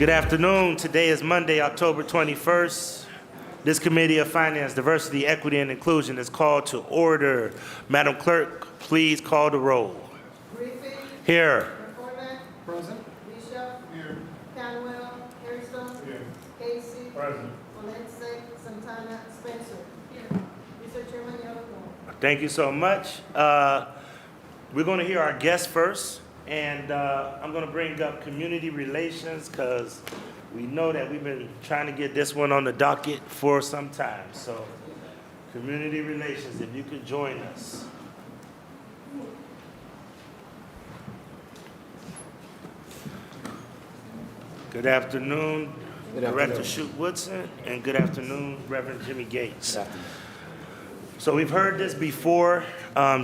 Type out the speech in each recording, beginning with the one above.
Good afternoon. Today is Monday, October 21st. This Committee of Finance, Diversity, Equity, and Inclusion is called to order. Madam Clerk, please call the roll. Griffin. Here. McCormack. Present. Bishop. Here. Canwell. Harrison. Here. Casey. Present. Valencia. Santana. Spencer. Here. Mr. Chairman, you have the floor. Thank you so much. We're going to hear our guests first, and I'm going to bring up community relations because we know that we've been trying to get this one on the docket for some time. So, community relations, if you could join us. Good afternoon, Director Shute Woodson, and good afternoon, Reverend Jimmy Gates. So we've heard this before,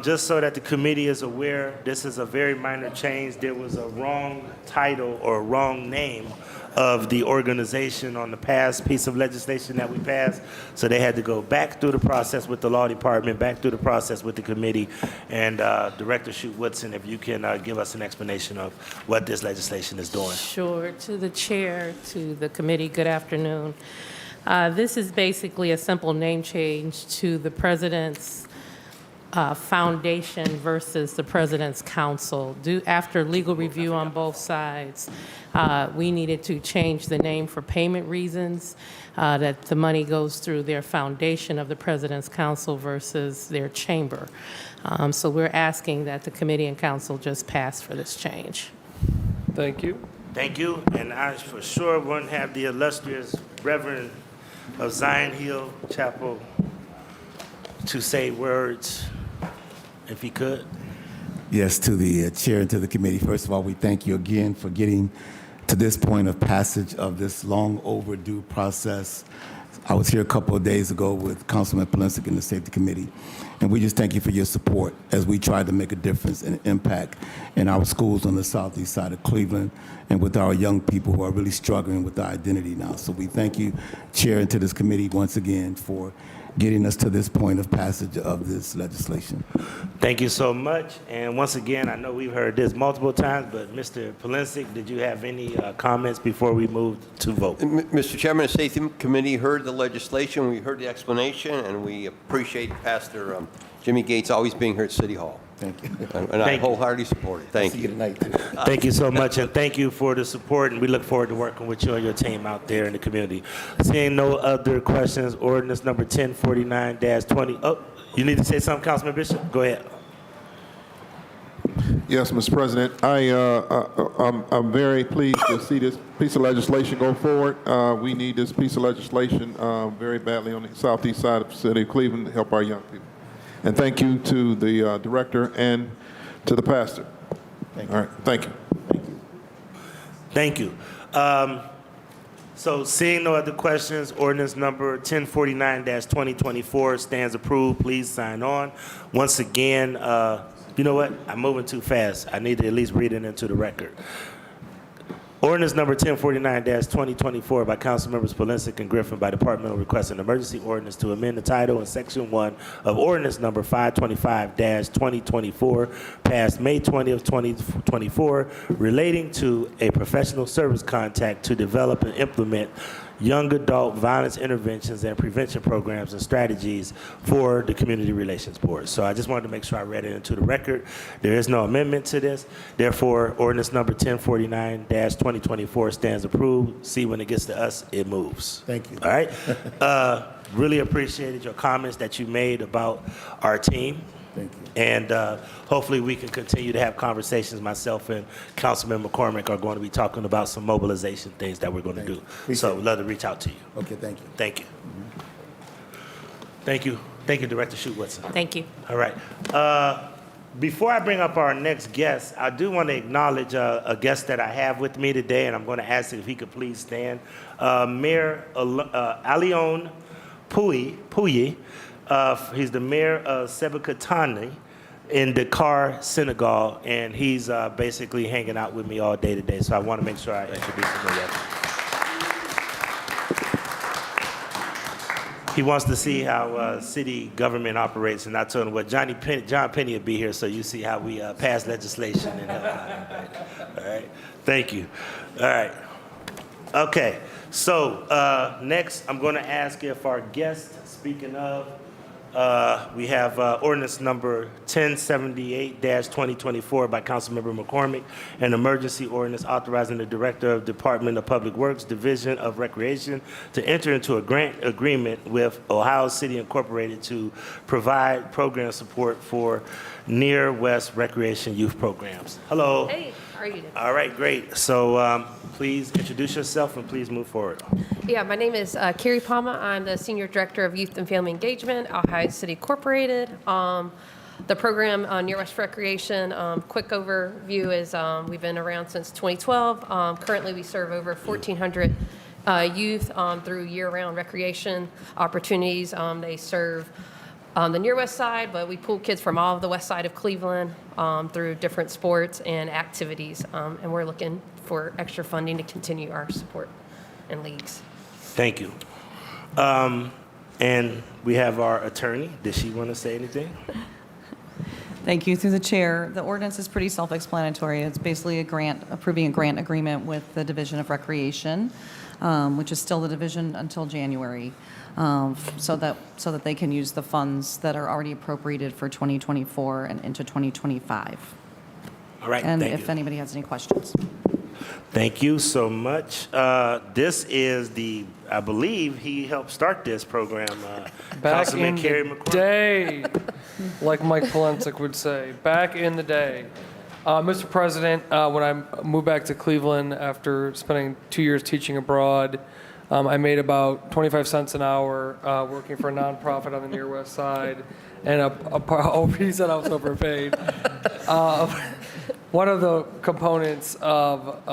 just so that the committee is aware, this is a very minor change. There was a wrong title or wrong name of the organization on the past piece of legislation that we passed. So they had to go back through the process with the law department, back through the process with the committee. And Director Shute Woodson, if you can give us an explanation of what this legislation is doing. Sure. To the chair, to the committee, good afternoon. This is basically a simple name change to the President's Foundation versus the President's Council. After legal review on both sides, we needed to change the name for payment reasons, that the money goes through their foundation of the President's Council versus their chamber. So we're asking that the committee and council just pass for this change. Thank you. Thank you. And I for sure want to have the illustrious Reverend of Zion Hill Chapel to say words, if he could. Yes, to the chair and to the committee. First of all, we thank you again for getting to this point of passage of this long overdue process. I was here a couple of days ago with Councilman Polensek in the Safety Committee, and we just thank you for your support as we try to make a difference and impact in our schools on the southeast side of Cleveland and with our young people who are really struggling with their identity now. So we thank you, Chair, and to this committee once again for getting us to this point of passage of this legislation. Thank you so much. And once again, I know we've heard this multiple times, but Mr. Polensek, did you have any comments before we move to vote? Mr. Chairman, the Safety Committee heard the legislation, we heard the explanation, and we appreciate Pastor Jimmy Gates always being here at City Hall. Thank you. And I wholeheartedly support it. Thank See you you. tonight, too. Thank you so much, and thank you for the support, and we look forward to working with you and your team out there in the community. Seeing no other questions, ordinance number 1049-20. Oh, you need to say something, Councilman Bishop? Go ahead. Yes, Mr. President. I'm very pleased to see this piece of legislation go forward. We need this piece of legislation very badly on the southeast side of the city of Cleveland to help our young people. And thank you to the director and to the pastor. Thank you. All right, thank you. Thank you. So seeing no other questions, ordinance number 1049-2024 stands approved. Please sign on. Once again, you know what? I'm moving too fast. I need to at least read it into the record. Ordinance number 1049-2024 by Council Members Polensek and Griffin by departmental request an emergency ordinance to amend the title in Section 1 of Ordinance number 525-2024 passed May 20th, 2024 relating to a professional service contract to develop and implement young adult violence interventions and prevention programs and strategies for the Community Relations Board. So I just wanted to make sure I read it into the record. There is no amendment to this. Therefore, ordinance number 1049-2024 stands approved. See, when it gets to us, it moves. Thank you. All right? Really appreciated your comments that you made about our team. Thank you. And hopefully we can continue to have conversations. Myself and Councilman McCormick are going to be talking about some mobilization things that we're going to do. So we'd love to reach out to you. Okay, thank you. Thank you. Thank you. Thank you, Director Shute Woodson. Thank you. All right. Before I bring up our next guest, I do want to acknowledge a guest that I have with me today, and I'm going to ask if he could please stand. Mayor Alion Puyi. He's the mayor of Sebekatani in Dakar, Senegal, and he's basically hanging out with me all day today. So I want to make sure I introduce him. He wants to see how city government operates, and I told him, well, John Penny will be here, so you see how we pass legislation. And, all right, thank you. All right. Okay, so next, I'm going to ask if our guest, speaking of, we have ordinance number 1078-2024 by Councilmember McCormick, an emergency ordinance authorizing the Director of Department of Public Works, Division of Recreation, to enter into a grant agreement with Ohio City Incorporated to provide program support for Near West Recreation Youth Programs. Hello. Hey, how are you doing? All right, great. So please introduce yourself and please move forward. Yeah, my name is Carrie Palma. I'm the Senior Director of Youth and Family Engagement, Ohio City Incorporated. The program, Near West Recreation, quick overview is we've been around since 2012. Currently, we serve over 1,400 youth through year-round recreation opportunities. They serve the Near West Side, but we pull kids from all of the west side of Cleveland through different sports and activities. And we're looking for extra funding to continue our support and leagues. Thank you. And we have our attorney. Does she want to say anything? Thank you. Through the chair, the ordinance is pretty self-explanatory. It's basically a grant, approving a grant agreement with the Division of Recreation, which is still the division until January, so that they can use the funds that are already appropriated for 2024 and into 2025. All right, And thank if you. anybody has any questions. Thank you so much. This is I believe he helped start this program, Back Councilman in Kerry the McCormick. day, like Mike Polensek would say, back in the day. Mr. President, when I moved back to Cleveland after spending 2 years teaching abroad, I made about 25 cents an hour working for a nonprofit on the Near West Side, and he said I was overpaid. One of the components of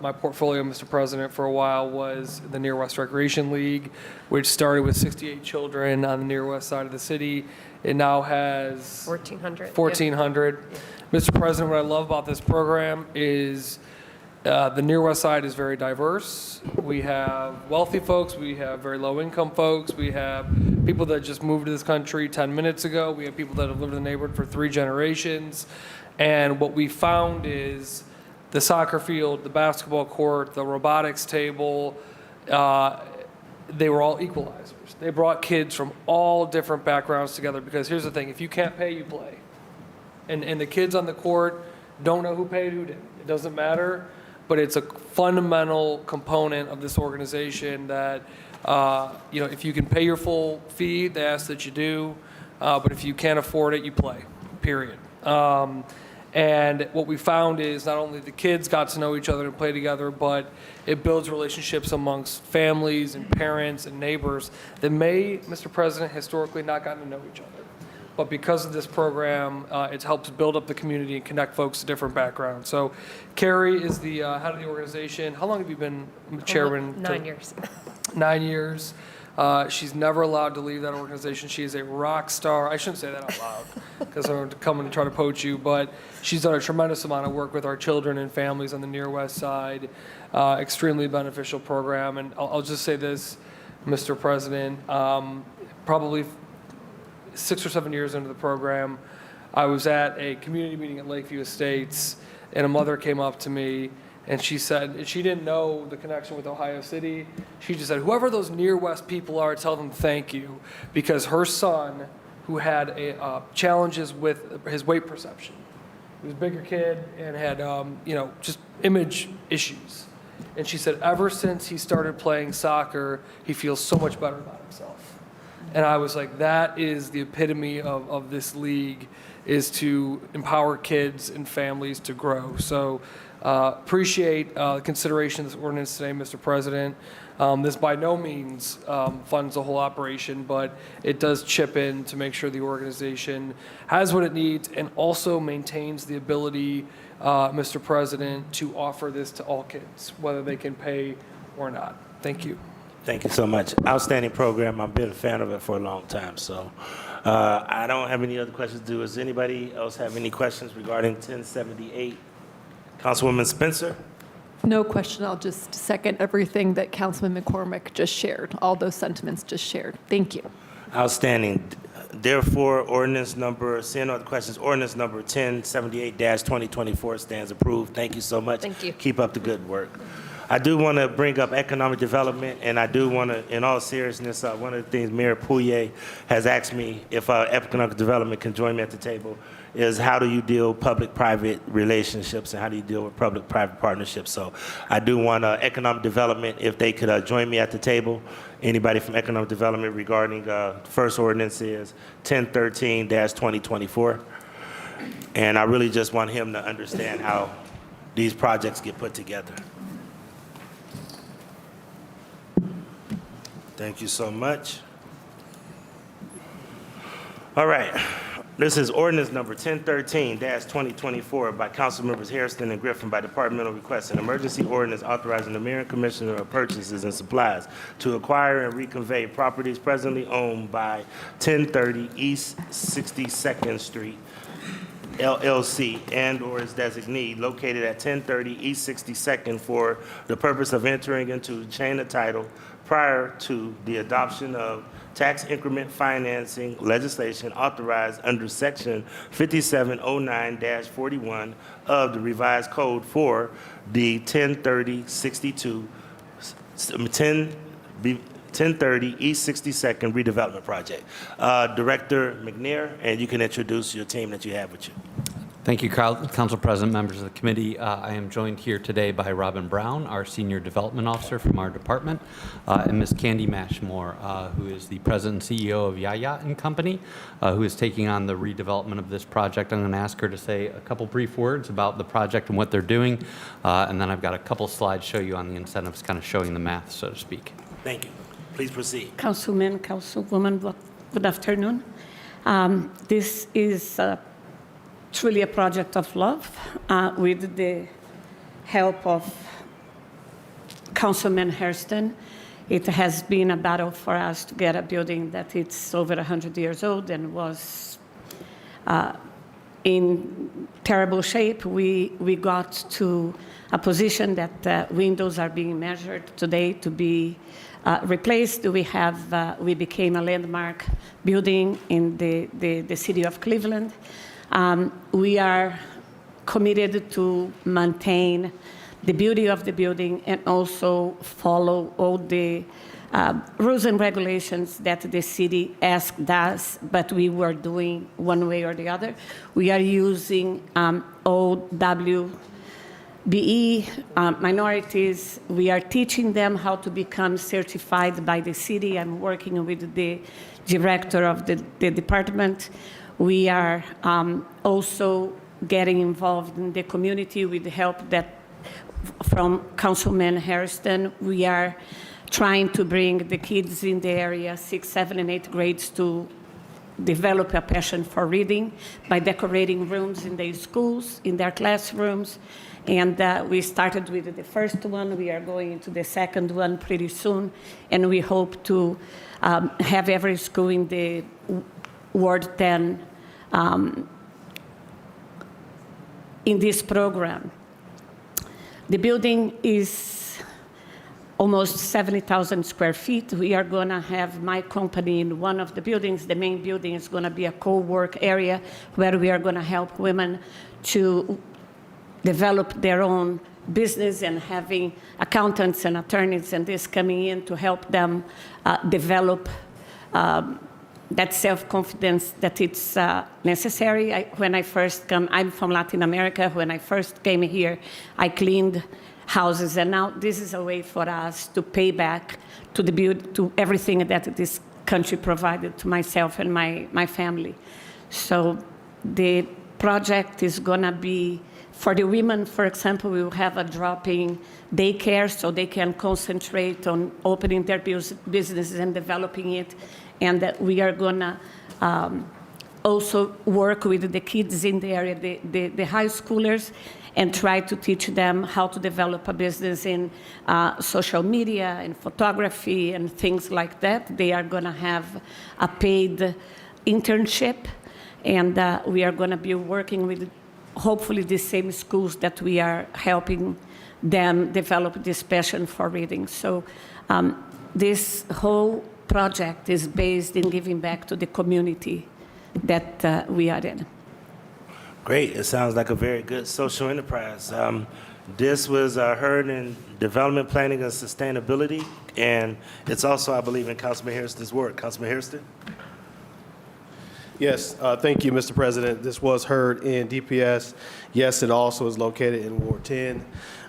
my portfolio, Mr. President, for a while was the Near West Recreation League, which started with 68 children on the Near West side of the city. It now has 1,400. 1,400. Mr. President, what I love about this program is the Near West Side is very diverse. We have wealthy folks, we have very low income folks, we have people that just moved to this country 10 minutes ago, we have people that have lived in the neighborhood for 3 generations. And what we found is the soccer field, the basketball court, the robotics table, they were all equalizers. They brought kids from all different backgrounds together because here's the thing, if you can't pay, you play. And the kids on the court don't know who paid, who didn't. It doesn't matter, but it's a fundamental component of this organization that, if you can pay your full fee, they ask that you do, but if you can't afford it, you play, period. And what we found is not only the kids got to know each other and play together, but it builds relationships amongst families and parents and neighbors that may, Mr. President, historically not gotten to know each other. But because of this program, it helps build up the community and connect folks to different backgrounds. So Carrie is the head of the organization. How long have you been chairman? 9 years. 9 years. She's never allowed to leave that organization. She is a rock star. I shouldn't say that out loud because I'm going to come and try to poach you, but she's done a tremendous amount of work with our children and families on the Near West Side. Extremely beneficial program. And I'll just say this, Mr. President, probably 6 or 7 years into the program, I was at a community meeting at Lakeview Estates, and a mother came up to me and she said, she didn't know the connection with Ohio City. She just said, whoever those Near West people are, tell them thank you. Because her son, who had challenges with his weight perception, he was a bigger kid and had, just image issues. And she said, ever since he started playing soccer, he feels so much better about himself. And I was like, that is the epitome of this league, is to empower kids and families to grow. So appreciate the consideration of this ordinance today, Mr. President. This by no means funds the whole operation, but it does chip in to make sure the organization has what it needs and also maintains the ability, Mr. President, to offer this to all kids, whether they can pay or not. Thank you. Thank you so much. Outstanding program. I've been a fan of it for a long time. So I don't have any other questions. Does anybody else have any questions regarding 1078? Councilwoman Spencer? No question. I'll just second everything that Councilman McCormick just shared, all those sentiments just shared. Thank you. Outstanding. Therefore, seeing no other questions, ordinance number 1078-2024 stands approved. Thank you so much. Thank you. Keep up the good work. I do want to bring up economic development, and I do want to, in all seriousness, one of the things Mayor Pouye has asked me if economic development can join me at the table is how do you deal public-private relationships and how do you deal with public-private partnerships. So I do want economic development, if they could join me at the table. Anybody from economic development regarding first ordinance is 1013-2024. And I really just want him to understand how these projects get put together. Thank you so much. All right. This is ordinance number 1013-2024 by Council Members Hairston and Griffin by departmental request, an emergency ordinance authorizing the mayor and commissioner of purchases and supplies to acquire and reconvey properties presently owned by 1030 East 62nd Street, LLC, and/or its designee located at 1030 East 62nd for the purpose of entering into chain of title prior to the adoption of tax increment financing legislation authorized under Section 5709-41 of the revised code for the 1030 East 62nd redevelopment project. Director McNair, and you can introduce your team that you have with you. Thank you, Council President, members of the committee. I am joined here today by Robin Brown, our Senior Development Officer from our department, and Ms. Candy Mashmore, who is the President and CEO of Yaya and Company, who is taking on the redevelopment of this project. I'm going to ask her to say a couple brief words about the project and what they're doing, and then I've got a couple slides show you on the incentives, kind of showing the math, so to speak. Thank you. Please proceed. Councilman, Councilwoman, good afternoon. This is truly a project of love with the help of Councilman Hairston. It has been a battle for us to get a building that it's over 100 years old and was in terrible shape. We got to a position that windows are being measured today to be replaced. We became a landmark building in the city of Cleveland. We are committed to maintain the beauty of the building and also follow all the rules and regulations that the city asked us, but we were doing one way or the other. We are using OWBE minorities. We are teaching them how to become certified by the city. I'm working with the director of the department. We are also getting involved in the community with the help from Councilman Hairston. We are trying to bring the kids in the area, 6th, 7th, and 8th grades to develop a passion for reading by decorating rooms in their schools, in their classrooms. And we started with the first one. We are going into the second one pretty soon. And we hope to have every school in the Ward 10 in this program. The building is almost 70,000 square feet. We are going to have my company in one of the buildings. The main building is going to be a co-work area where we are going to help women to develop their own business and having accountants and attorneys and this coming in to help them develop that self-confidence that it's necessary. When I first come, I'm from Latin America. When I first came here, I cleaned houses, and now this is a way for us to pay back to everything that this country provided to myself and my family. So the project is gonna be, for the women, for example, we will have a drop-in daycare so they can concentrate on opening their businesses and developing it. And that we are gonna also work with the kids in the area, the high schoolers, and try to teach them how to develop a business in social media and photography and things like that. They are gonna have a paid internship, and we are gonna be working with hopefully the same schools that we are helping them develop this passion for reading. So this whole project is based in giving back to the community that we are in. Great. It sounds like a very good social enterprise. This was heard in Development Planning and Sustainability, and it's also, I believe, in Councilman Hairston's work. Councilman Hairston? Yes, thank you, Mr. President. This was heard in DPS. Yes, it also is located in Ward 10.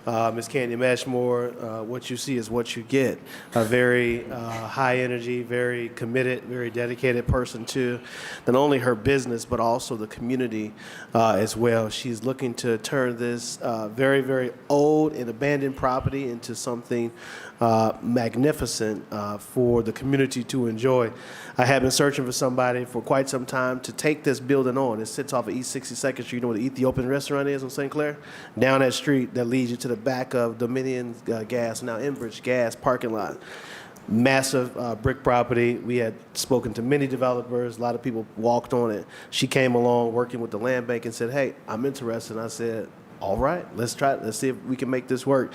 Ms. Candy Mashmore, what you see is what you get. A very high energy, very committed, very dedicated person to not only her business, but also the community as well. She's looking to turn this very, very old and abandoned property into something magnificent for the community to enjoy. I have been searching for somebody for quite some time to take this building on. It sits off of East 62nd Street. You know where the Ethiopian restaurant is on St. Clair? Down that street that leads you to the back of Dominion Gas, now Enbridge Gas parking lot. Massive brick property. We had spoken to many developers. A lot of people walked on it. She came along working with the land bank and said, hey, I'm interested. And I said, all right, let's try it. Let's see if we can make this work.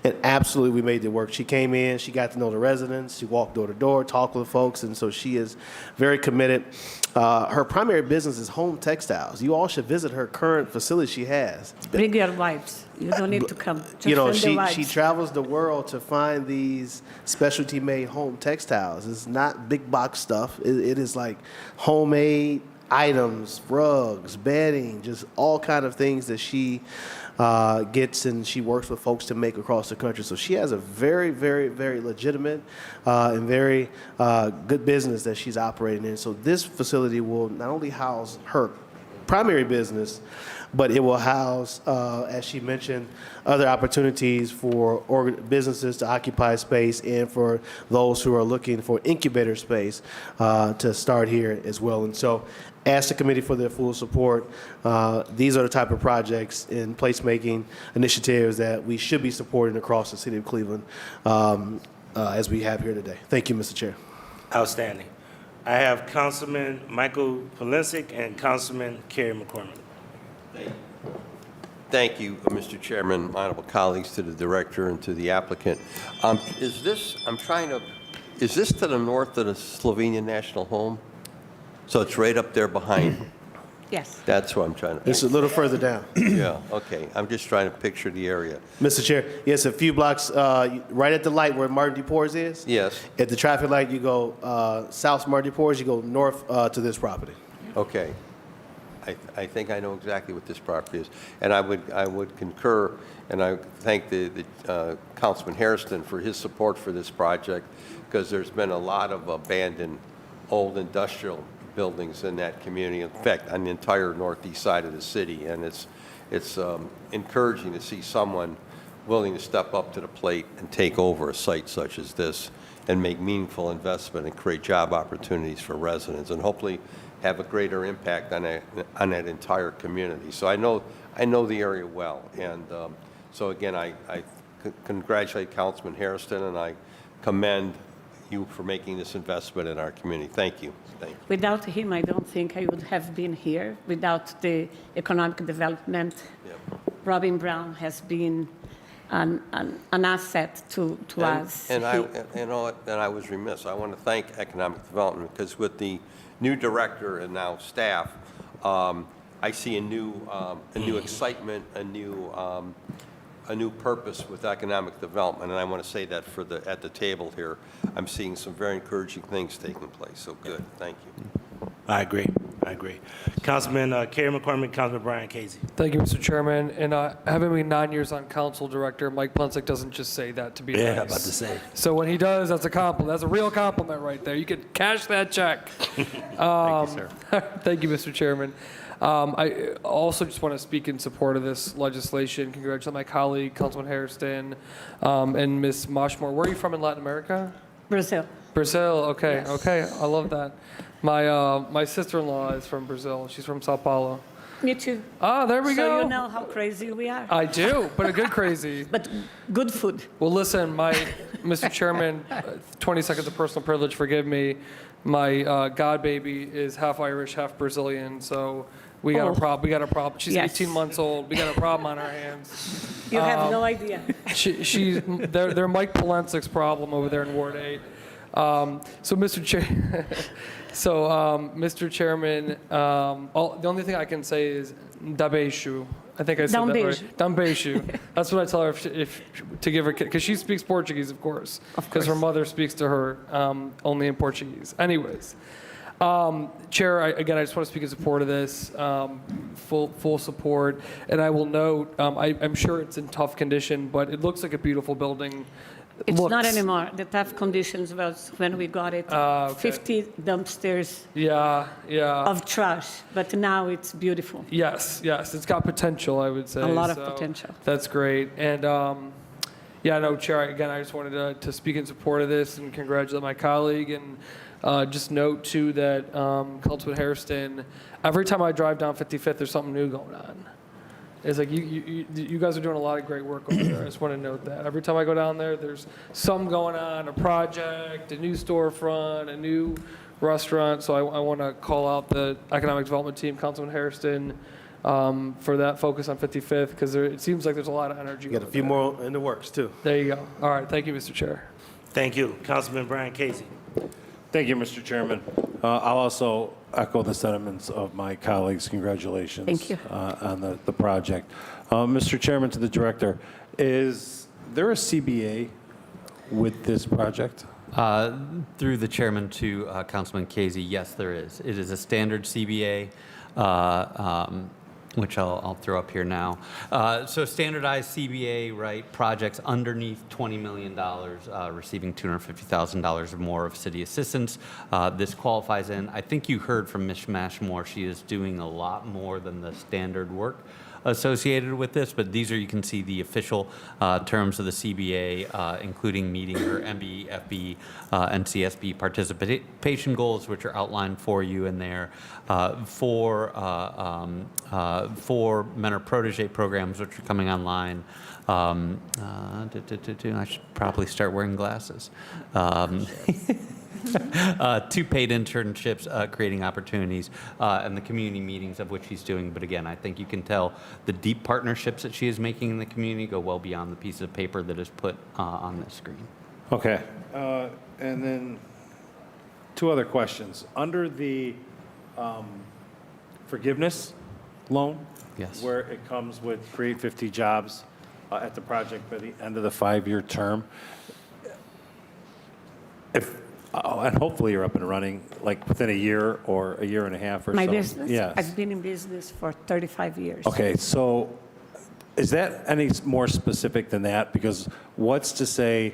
And absolutely, we made it work. She came in, she got to know the residents, she walked door to door, talked with folks, and so she is very committed. Her primary business is home textiles. You all should visit her current facility she has. Bring your wives. You don't need to come. Just You know, send the she wives. travels the world to find these specialty made home textiles. It's not big box stuff. It is like homemade items, rugs, bedding, just all kind of things that she gets, and she works with folks to make across the country. So she has a very, very, very legitimate and very good business that she's operating in. So this facility will not only house her primary business, but it will house, as she mentioned, other opportunities for businesses to occupy space and for those who are looking for incubator space to start here as well. And so ask the committee for their full support. These are the type of projects and placemaking initiatives that we should be supporting across the city of Cleveland as we have here today. Thank you, Mr. Chair. Outstanding. I have Councilman Michael Polensek and Councilman Kerry McCormick. Thank you, Mr. Chairman, honorable colleagues, to the director and to the applicant. Is this to the north of the Slovenian National Home? So it's right up there behind? Yes. That's what I'm trying to. It's a little further down. Yeah, okay. I'm just trying to picture the area. Mr. Chair, yes, a few blocks right at the light where Martin DePores is. Yes. At the traffic light, you go south of Martin DePores, you go north to this property. Okay. I think I know exactly what this property is. And I would concur, and I thank the Councilman Hairston for his support for this project, because there's been a lot of abandoned old industrial buildings in that community. In fact, on the entire northeast side of the city. And it's encouraging to see someone willing to step up to the plate and take over a site such as this and make meaningful investment and create job opportunities for residents, and hopefully have a greater impact on that entire community. So I know the area well, and so again, I congratulate Councilman Hairston, and I commend you for making this investment in our community. Thank you. Thank you. Without him, I don't think I would have been here. Without the economic development, Robin Brown has been an asset to us. And I was remiss. I want to thank Economic Development, because with the new director and now staff, I see a new excitement, a new purpose with economic development, and I want to say that at the table here, I'm seeing some very encouraging things taking place. So good, thank you. I agree. Councilman Kerry McCormick, Councilman Brian Casey. Thank you, Mr. Chairman. And having been 9 years on council, Director Mike Polensek doesn't just say that to be nice. Yeah, about to say. So when he does, that's a compliment. That's a real compliment right there. You can cash that check. Thank you, sir. Thank you, Mr. Chairman. I also just want to speak in support of this legislation. Congratulate my colleague, Councilman Hairston, and Ms. Mashmore. Where are you from in Latin America? Brazil. Brazil, okay, Yes. okay. I love that. My sister-in-law is from Brazil. She's from Sao Paulo. Me too. Ah, there we go. So you know how crazy we are. I do, but a good crazy. But good food. Well, listen, Mr. Chairman, 20 seconds of personal privilege, forgive me. My god baby is half Irish, half Brazilian, so we got a problem. We got a problem. She's Yes. 18 months old. We got a problem on our hands. You have no idea. They're Mike Polensek's problem over there in Ward 8. So, Mr. Chair, Mr. Chairman, the only thing I can say is Dabeshu. I think I said that right. Dambeshu. That's what I tell her if to give her, because she speaks Portuguese, of course, because her mother speaks to her only in Portuguese. Anyways, Chair, again, I just want to speak in support of this, full support. And I will note, I'm sure it's in tough condition, but it looks like a beautiful building. It's not anymore. The tough conditions was when we got it, Okay. 50 dumpsters Yeah. of trash, but now it's beautiful. Yes, it's got potential, I would say. A lot of so potential. That's great. And no, Chair, again, I just wanted to speak in support of this and congratulate my colleague. And just note, too, that Councilman Hairston, every time I drive down 55th, there's something new going on. It's like you guys are doing a lot of great work over there. I just want to note that. Every time I go down there, there's some going on, a project, a new storefront, a new restaurant. So I want to call out the economic development team, Councilman Hairston, for that focus on 55th, because it seems like there's a lot of energy. Got a few more in the works, too. There you go. All right. Thank you, Mr. Chair. Thank you. Councilman Brian Casey. Thank you, Mr. Chairman. I'll also echo the sentiments of my colleagues. Congratulations. Thank you. On the project. Mr. Chairman, to the director, is there a CBA with this project? Through the chairman to Councilman Casey, yes, there is. It is a standard CBA, which I'll throw up here now. So standardized CBA, right, projects underneath $20 million, receiving $250,000 or more of city assistance. This qualifies in. I think you heard from Ms. Mashmore, she is doing a lot more than the standard work associated with this, but these are, you can see the official terms of the CBA, including meeting her MBFB and CSB participation goals, which are outlined for you in there. For mentor protege programs, which are coming online. I should probably start wearing glasses. 2 paid internships, creating opportunities, and the community meetings of which he's doing. But again, I think you can tell the deep partnerships that she is making in the community go well beyond the piece of paper that is put on this screen. Okay. And then 2 other questions. Under the forgiveness loan, Yes. where it comes with create 50 jobs at the project by the end of the 5-year term, and hopefully you're up and running like within a year or a year and a half or so. My business? Yes. I've been in business for 35 years. Okay, so is that any more specific than that? Because what's to say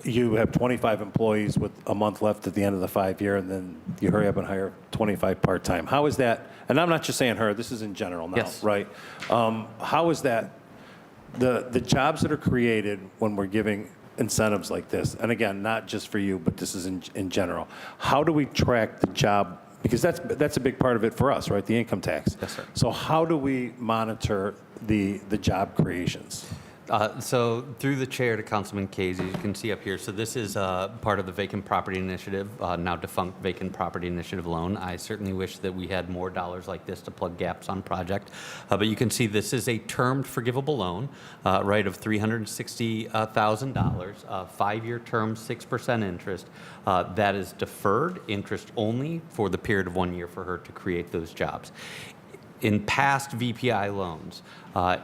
you have 25 employees with a month left at the end of the 5-year, and then you hurry up and hire 25 part-time? How is that? And I'm not just saying her, this is in general now, Yes. right? How is that, the jobs that are created when we're giving incentives like this, and again, not just for you, but this is in general, how do we track the job? Because that's a big part of it for us, right? The income tax. Yes, sir. So how do we monitor the job creations? So through the chair to Councilman Casey, you can see up here, so this is part of the Vacant Property Initiative, now defunct Vacant Property Initiative loan. I certainly wish that we had more dollars like this to plug gaps on project. But you can see this is a termed forgivable loan, right, of $360,000, 5-year term, 6% interest. That is deferred interest only for the period of 1 year for her to create those jobs. In past VPI loans,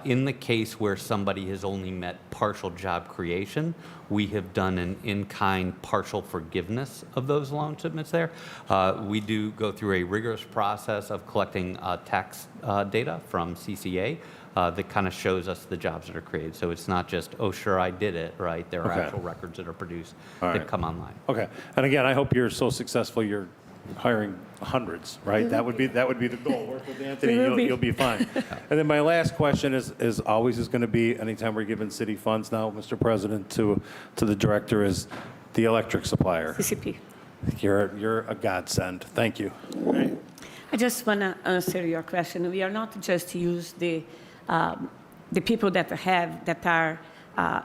in the case where somebody has only met partial job creation, we have done an in-kind partial forgiveness of those loan submits there. We do go through a rigorous process of collecting tax data from CCA that kind of shows us the jobs that are created. So it's not just, oh, sure, I did it, right? There are Okay. actual records that are produced All that right. come online. Okay, and again, I hope you're so successful you're hiring hundreds, right? That would be the goal. Work with Anthony, you'll be fine. And then my last question is always going to be, anytime we're giving city funds now, Mr. President, to the director, is the electric supplier. CCP. You're a godsend. Thank you. I just want to answer your question. We are not just use the people that are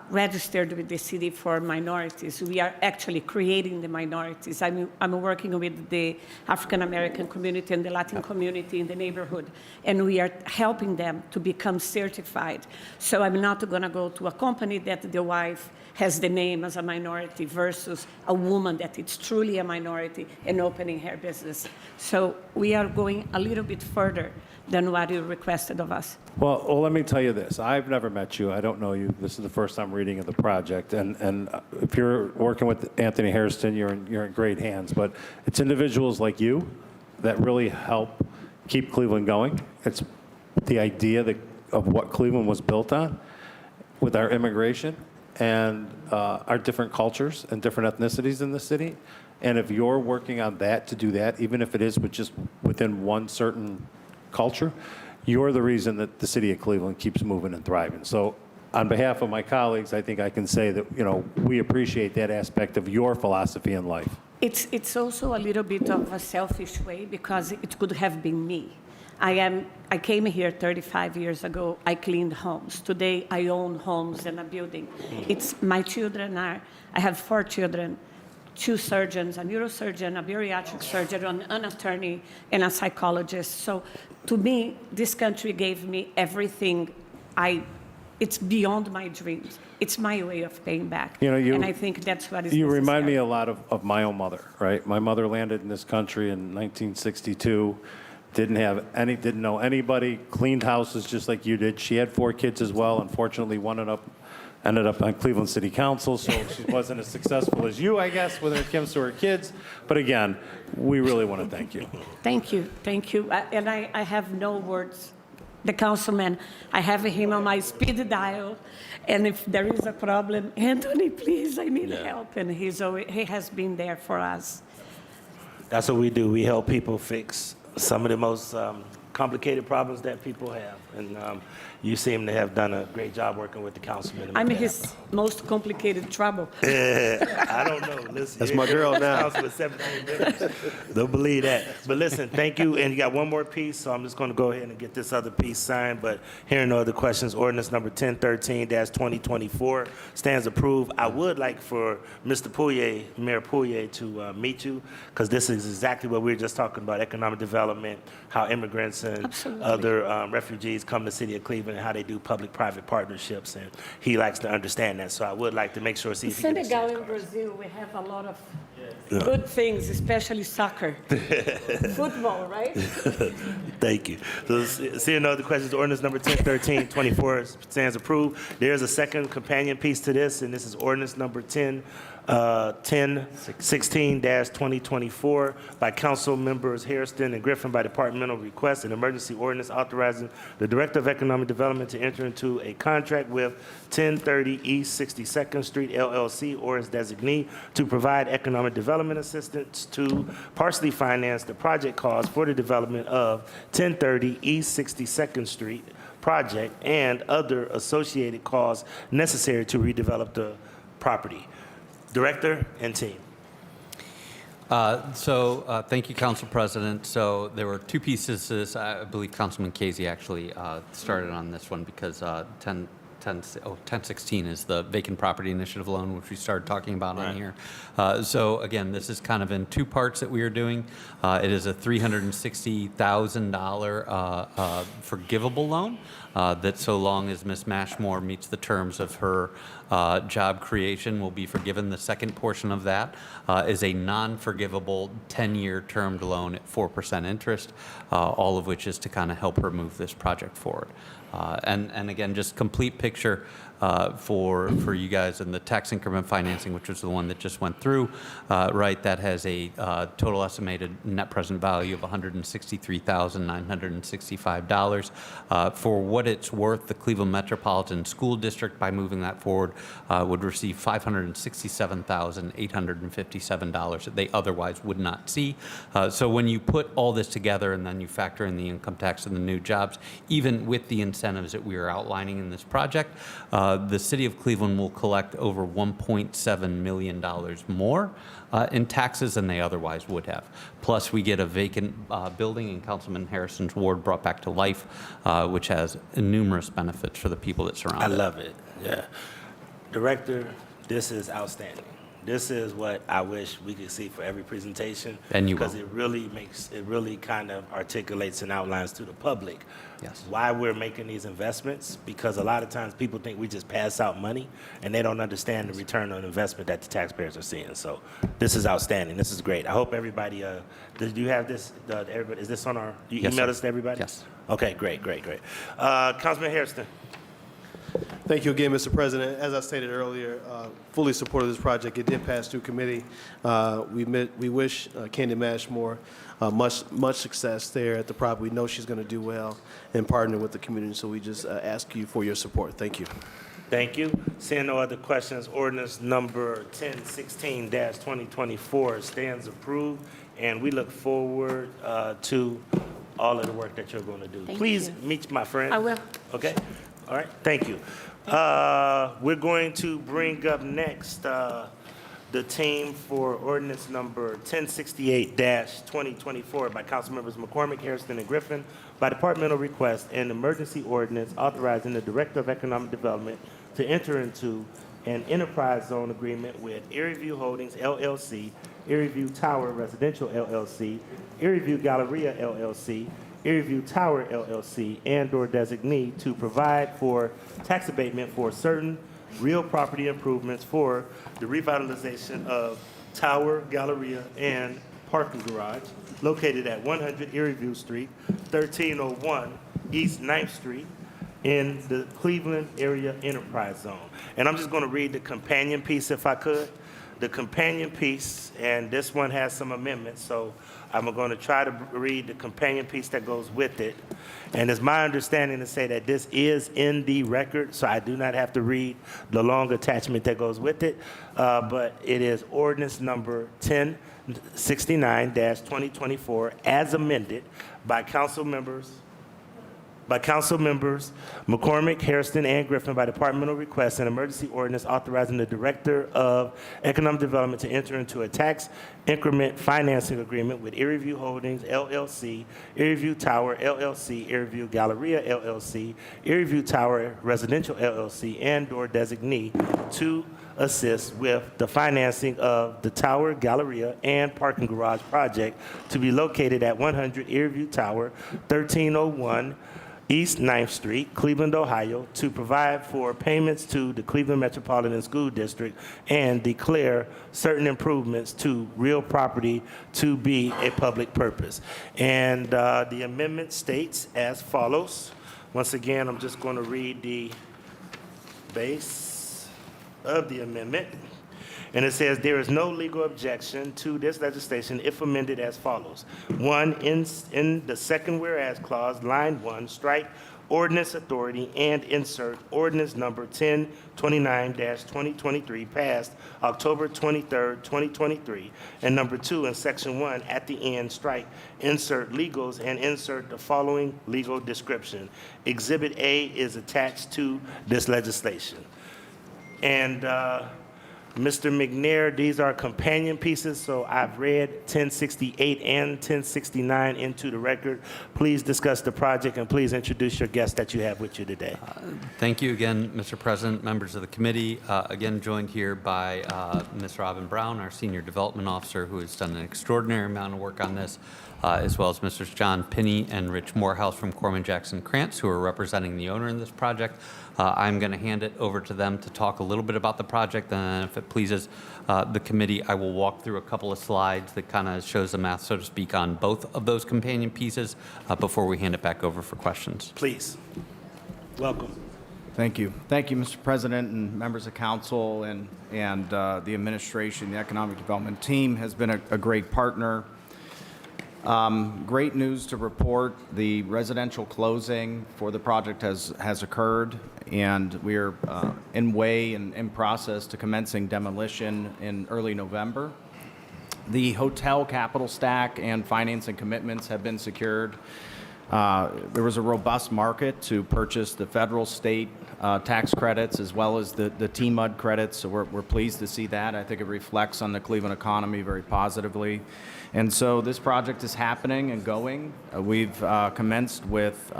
registered with the city for minorities. We are actually creating the minorities. I'm working with the African American community and the Latin community in the neighborhood, and we are helping them to become certified. So I'm not going to go to a company that the wife has the name as a minority versus a woman that is truly a minority and opening her business. So we are going a little bit further than what you requested of us. Well, let me tell you this. I've never met you. I don't know you. This is the first time reading of the project. And if you're working with Anthony Hairston, you're in great hands. But it's individuals like you that really help keep Cleveland going. It's the idea of what Cleveland was built on with our immigration and our different cultures and different ethnicities in the city. And if you're working on that to do that, even if it is just within one certain culture, you're the reason that the city of Cleveland keeps moving and thriving. So on behalf of my colleagues, I think I can say that, we appreciate that aspect of your philosophy in life. It's also a little bit of a selfish way because it could have been me. I came here 35 years ago. I cleaned homes. Today, I own homes and a building. It's my children I have 4 children, 2 surgeons, a neurosurgeon, a bariatric surgeon, an attorney, and a psychologist. So to me, this country gave me everything. It's beyond my dreams. It's my way of paying back. And I think that's what is You necessary. remind me a lot of my own mother, right? My mother landed in this country in 1962, didn't know anybody, cleaned houses just like you did. She had 4 kids as well. Unfortunately, one ended up on Cleveland City Council, so she wasn't as successful as you, I guess, when it comes to her kids. But again, we really want to thank you. Thank you, thank you. And I have no words. The councilman, I have him on my speed dial, and if there is a problem, Anthony, please, I need help. And he has been there for us. That's what we do. We help people fix some of the most complicated problems that people have. And you seem to have done a great job working with the councilman. I'm his most complicated trouble. I don't know. Listen, That's my girl now. Council with 17 minutes. Don't believe that. But listen, thank you. And you got one more piece, so I'm just going to go ahead and get this other piece signed. But hearing no other questions, ordinance number 1013-2024 stands approved. I would like for Mr. Pouillet, Mayor Pouillet, to meet you, because this is exactly what we were just talking about, economic development, how immigrants and other refugees come to the city of Cleveland, and how they do public-private partnerships. And he likes to understand that. So I would like to make sure, see if he can Senegal and Brazil, we have a lot of good things, especially soccer. Football, right? Thank you. So seeing no other questions, ordinance number 1013-24 stands approved. There's a second companion piece to this, and this is ordinance number 1016-2024 by council members Hairston and Griffin by departmental request, an emergency ordinance authorizing the Director of Economic Development to enter into a contract with 1030 East 62nd Street LLC or its designee to provide economic development assistance to partially finance the project costs for the development of 1030 East 62nd Street project and other associated costs necessary to redevelop the property. Director and team. Thank you, Council President. So there were 2 pieces to this. I believe Councilman Casey actually started on this one because 1016 is the vacant property initiative loan, which we started talking about on here. So again, this is kind of in 2 parts that we are doing. It is a $360,000 forgivable loan that, so long as Ms. Mashmore meets the terms of her job creation, will be forgiven. The second portion of that is a non-forgivable 10-year termed loan at 4% interest, all of which is to kind of help her move this project forward. And again, just complete picture for you guys, and the tax increment financing, which was the one that just went through, right, that has a total estimated net present value of $163,965. For what it's worth, the Cleveland Metropolitan School District, by moving that forward, would receive $567,857 that they otherwise would not see. So when you put all this together and then you factor in the income tax and the new jobs, even with the incentives that we are outlining in this project, the city of Cleveland will collect over $1.7 million more in taxes than they otherwise would have. Plus, we get a vacant building in Councilman Harrison's ward brought back to life, which has numerous benefits for the people that surround it. I love it. Yeah. Director, this is outstanding. This is what I wish we could see for every presentation. And you will. Because it really kind of articulates and outlines to the public why we're making these investments. Because a lot of times people think we just pass out money and they don't understand the return on investment that the taxpayers are seeing. So this is outstanding. This is great. I hope everybody, did you have this, everybody, is this on our, you Yes, emailed sir. us to everybody? Yes. Okay, great. Councilman Hairston. Thank you again, Mr. President. As I stated earlier, fully supportive of this project. It did pass through committee. We wish Candy Mashmore much success there at the property. We know she's going to do well and partner with the community, so we just ask you for your support. Thank you. Thank you. Seeing no other questions, ordinance number 1016-2024 stands approved, and we look forward to all of the work that you're going to do. Please meet my friend. I will. Okay? All right, thank you. We're going to bring up next the team for ordinance number 1068-2024 by Councilmembers McCormick, Hairston, and Griffin by departmental request and emergency ordinance authorizing the Director of Economic Development to enter into an enterprise zone agreement with Erie View Holdings, LLC, Erie View Tower Residential, LLC, Erie View Galleria, LLC, Erie View Tower, LLC, and/or designee to provide for tax abatement for certain real property improvements for the revitalization of Tower, Galleria, and parking garage located at 100 Erie View Street, 1301 East 9th Street, in the Cleveland Area Enterprise Zone. And I'm just going to read the companion piece if I could. The companion piece, and this one has some amendments, so I'm going to try to read the companion piece that goes with it. And it's my understanding to say that this is in the record, so I do not have to read the long attachment that goes with it, but it is ordinance number 1069-2024 as amended by council members McCormick, Hairston, and Griffin by departmental request and emergency ordinance authorizing the Director of Economic Development to enter into a tax increment financing agreement with Erie View Holdings, LLC, Erie View Tower, LLC, Erie View Galleria, LLC, Erie View Tower Residential, LLC, and/or designee to assist with the financing of the Tower, Galleria, and parking garage project to be located at 100 Erie View Tower, 1301 East 9th Street, Cleveland, Ohio, to provide for payments to the Cleveland Metropolitan School District and declare certain improvements to real property to be a public purpose. And the amendment states as follows. Once again, I'm just going to read the base of the amendment. And it says, there is no legal objection to this legislation if amended as follows. 1, in the second whereas clause, line 1, strike ordinance authority and insert ordinance number 1029-2023 passed October 23rd, 2023. And number 2, in section 1, at the end, strike insert legals and insert the following legal description. Exhibit A is attached to this legislation. And Mr. McNair, these are companion pieces, so I've read 1068 and 1069 into the record. Please discuss the project and please introduce your guest that you have with you today. Thank you again, Mr. President, members of the committee. Again, joined here by Ms. Robin Brown, our Senior Development Officer, who has done an extraordinary amount of work on this, as well as Mr. John Pinney and Rich Morehouse from Corman Jackson Krantz, who are representing the owner in this project. I'm going to hand it over to them to talk a little bit about the project, and if it pleases the committee, I will walk through a couple of slides that kind of shows the math, so to speak, on both of those companion pieces before we hand it back over for questions. Please. Welcome. Thank you. Thank you, Mr. President and members of council and the administration. The Economic Development team has been a great partner. Great news to report. The residential closing for the project has occurred, and we're in process to commencing demolition in early November. The hotel capital stack and financing commitments have been secured. There was a robust market to purchase the federal, state tax credits as well as the TMUD credits, so we're pleased to see that. I think it reflects on the Cleveland economy very positively. And so this project is happening and going. We've commenced with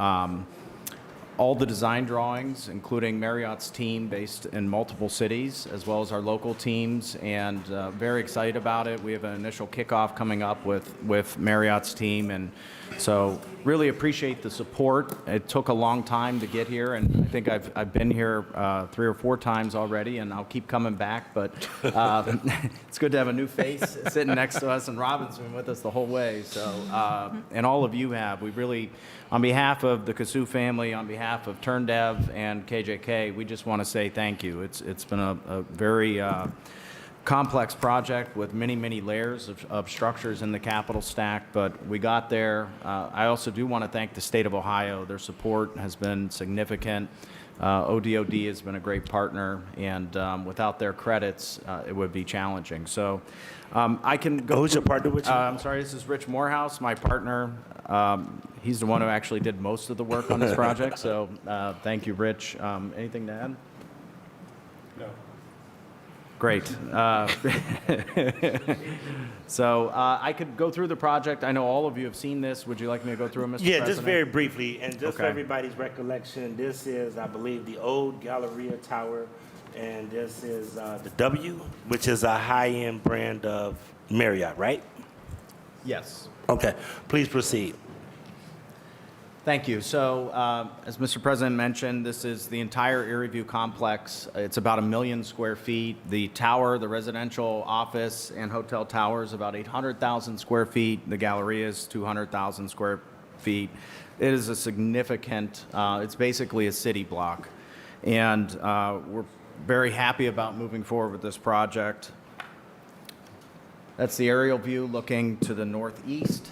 all the design drawings, including Marriott's team based in multiple cities, as well as our local teams, and very excited about it. We have an initial kickoff coming up with Marriott's team, and so really appreciate the support. It took a long time to get here, and I think I've been here 3 or 4 times already, and I'll keep coming back, but it's good to have a new face sitting next to us, and Robin's been with us the whole way, so, and all of you have. We really, on behalf of the Kassouf family, on behalf of TurnDev and KJK, we just want to say thank you. It's been a very complex project with many, many layers of structures in the capital stack, but we got there. I also do want to thank the state of Ohio. Their support has been significant. ODOD has been a great partner, and without their credits, it would be challenging. So I can go. Who's your partner with you? I'm sorry, this is Rich Morehouse, my partner. He's the one who actually did most of the work on this project, so thank you, Rich. Anything to add? No. Great. So I could go through the project. I know all of you have seen this. Would you like me to go through it, Mr. Yeah, President? just very briefly, and just for Okay. everybody's recollection, this is, I believe, the old Galleria Tower, and this is the W, which is a high-end brand of Marriott, right? Yes. Okay, please proceed. Thank you. So, as Mr. President mentioned, this is the entire Erie View complex. It's about 1 million square feet. The tower, the residential office and hotel tower is about 800,000 square feet. The Galleria is 200,000 square feet. It is a significant, it's basically a city block. And we're very happy about moving forward with this project. That's the aerial view looking to the northeast.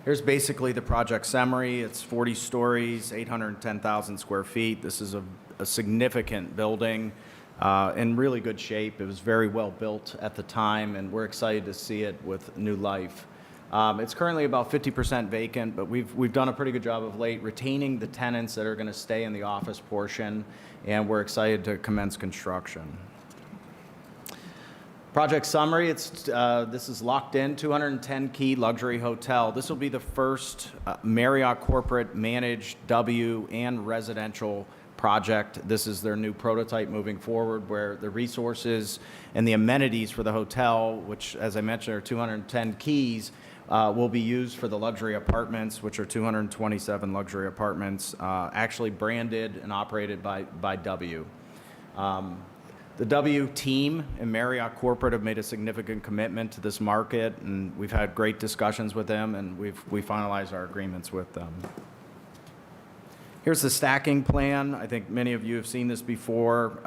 Here's basically the project summary. It's 40 stories, 810,000 square feet. This is a significant building in really good shape. It was very well built at the time, and we're excited to see it with new life. It's currently about 50% vacant, but we've done a pretty good job of late retaining the tenants that are going to stay in the office portion, and we're excited to commence construction. Project summary, this is locked in, 210-key luxury hotel. This will be the first Marriott corporate managed W and residential project. This is their new prototype moving forward, where the resources and the amenities for the hotel, which, as I mentioned, are 210 keys, will be used for the luxury apartments, which are 227 luxury apartments, actually branded and operated by W. The W team and Marriott Corporate have made a significant commitment to this market, and we've had great discussions with them, and we finalized our agreements with them. Here's the stacking plan. I think many of you have seen this before.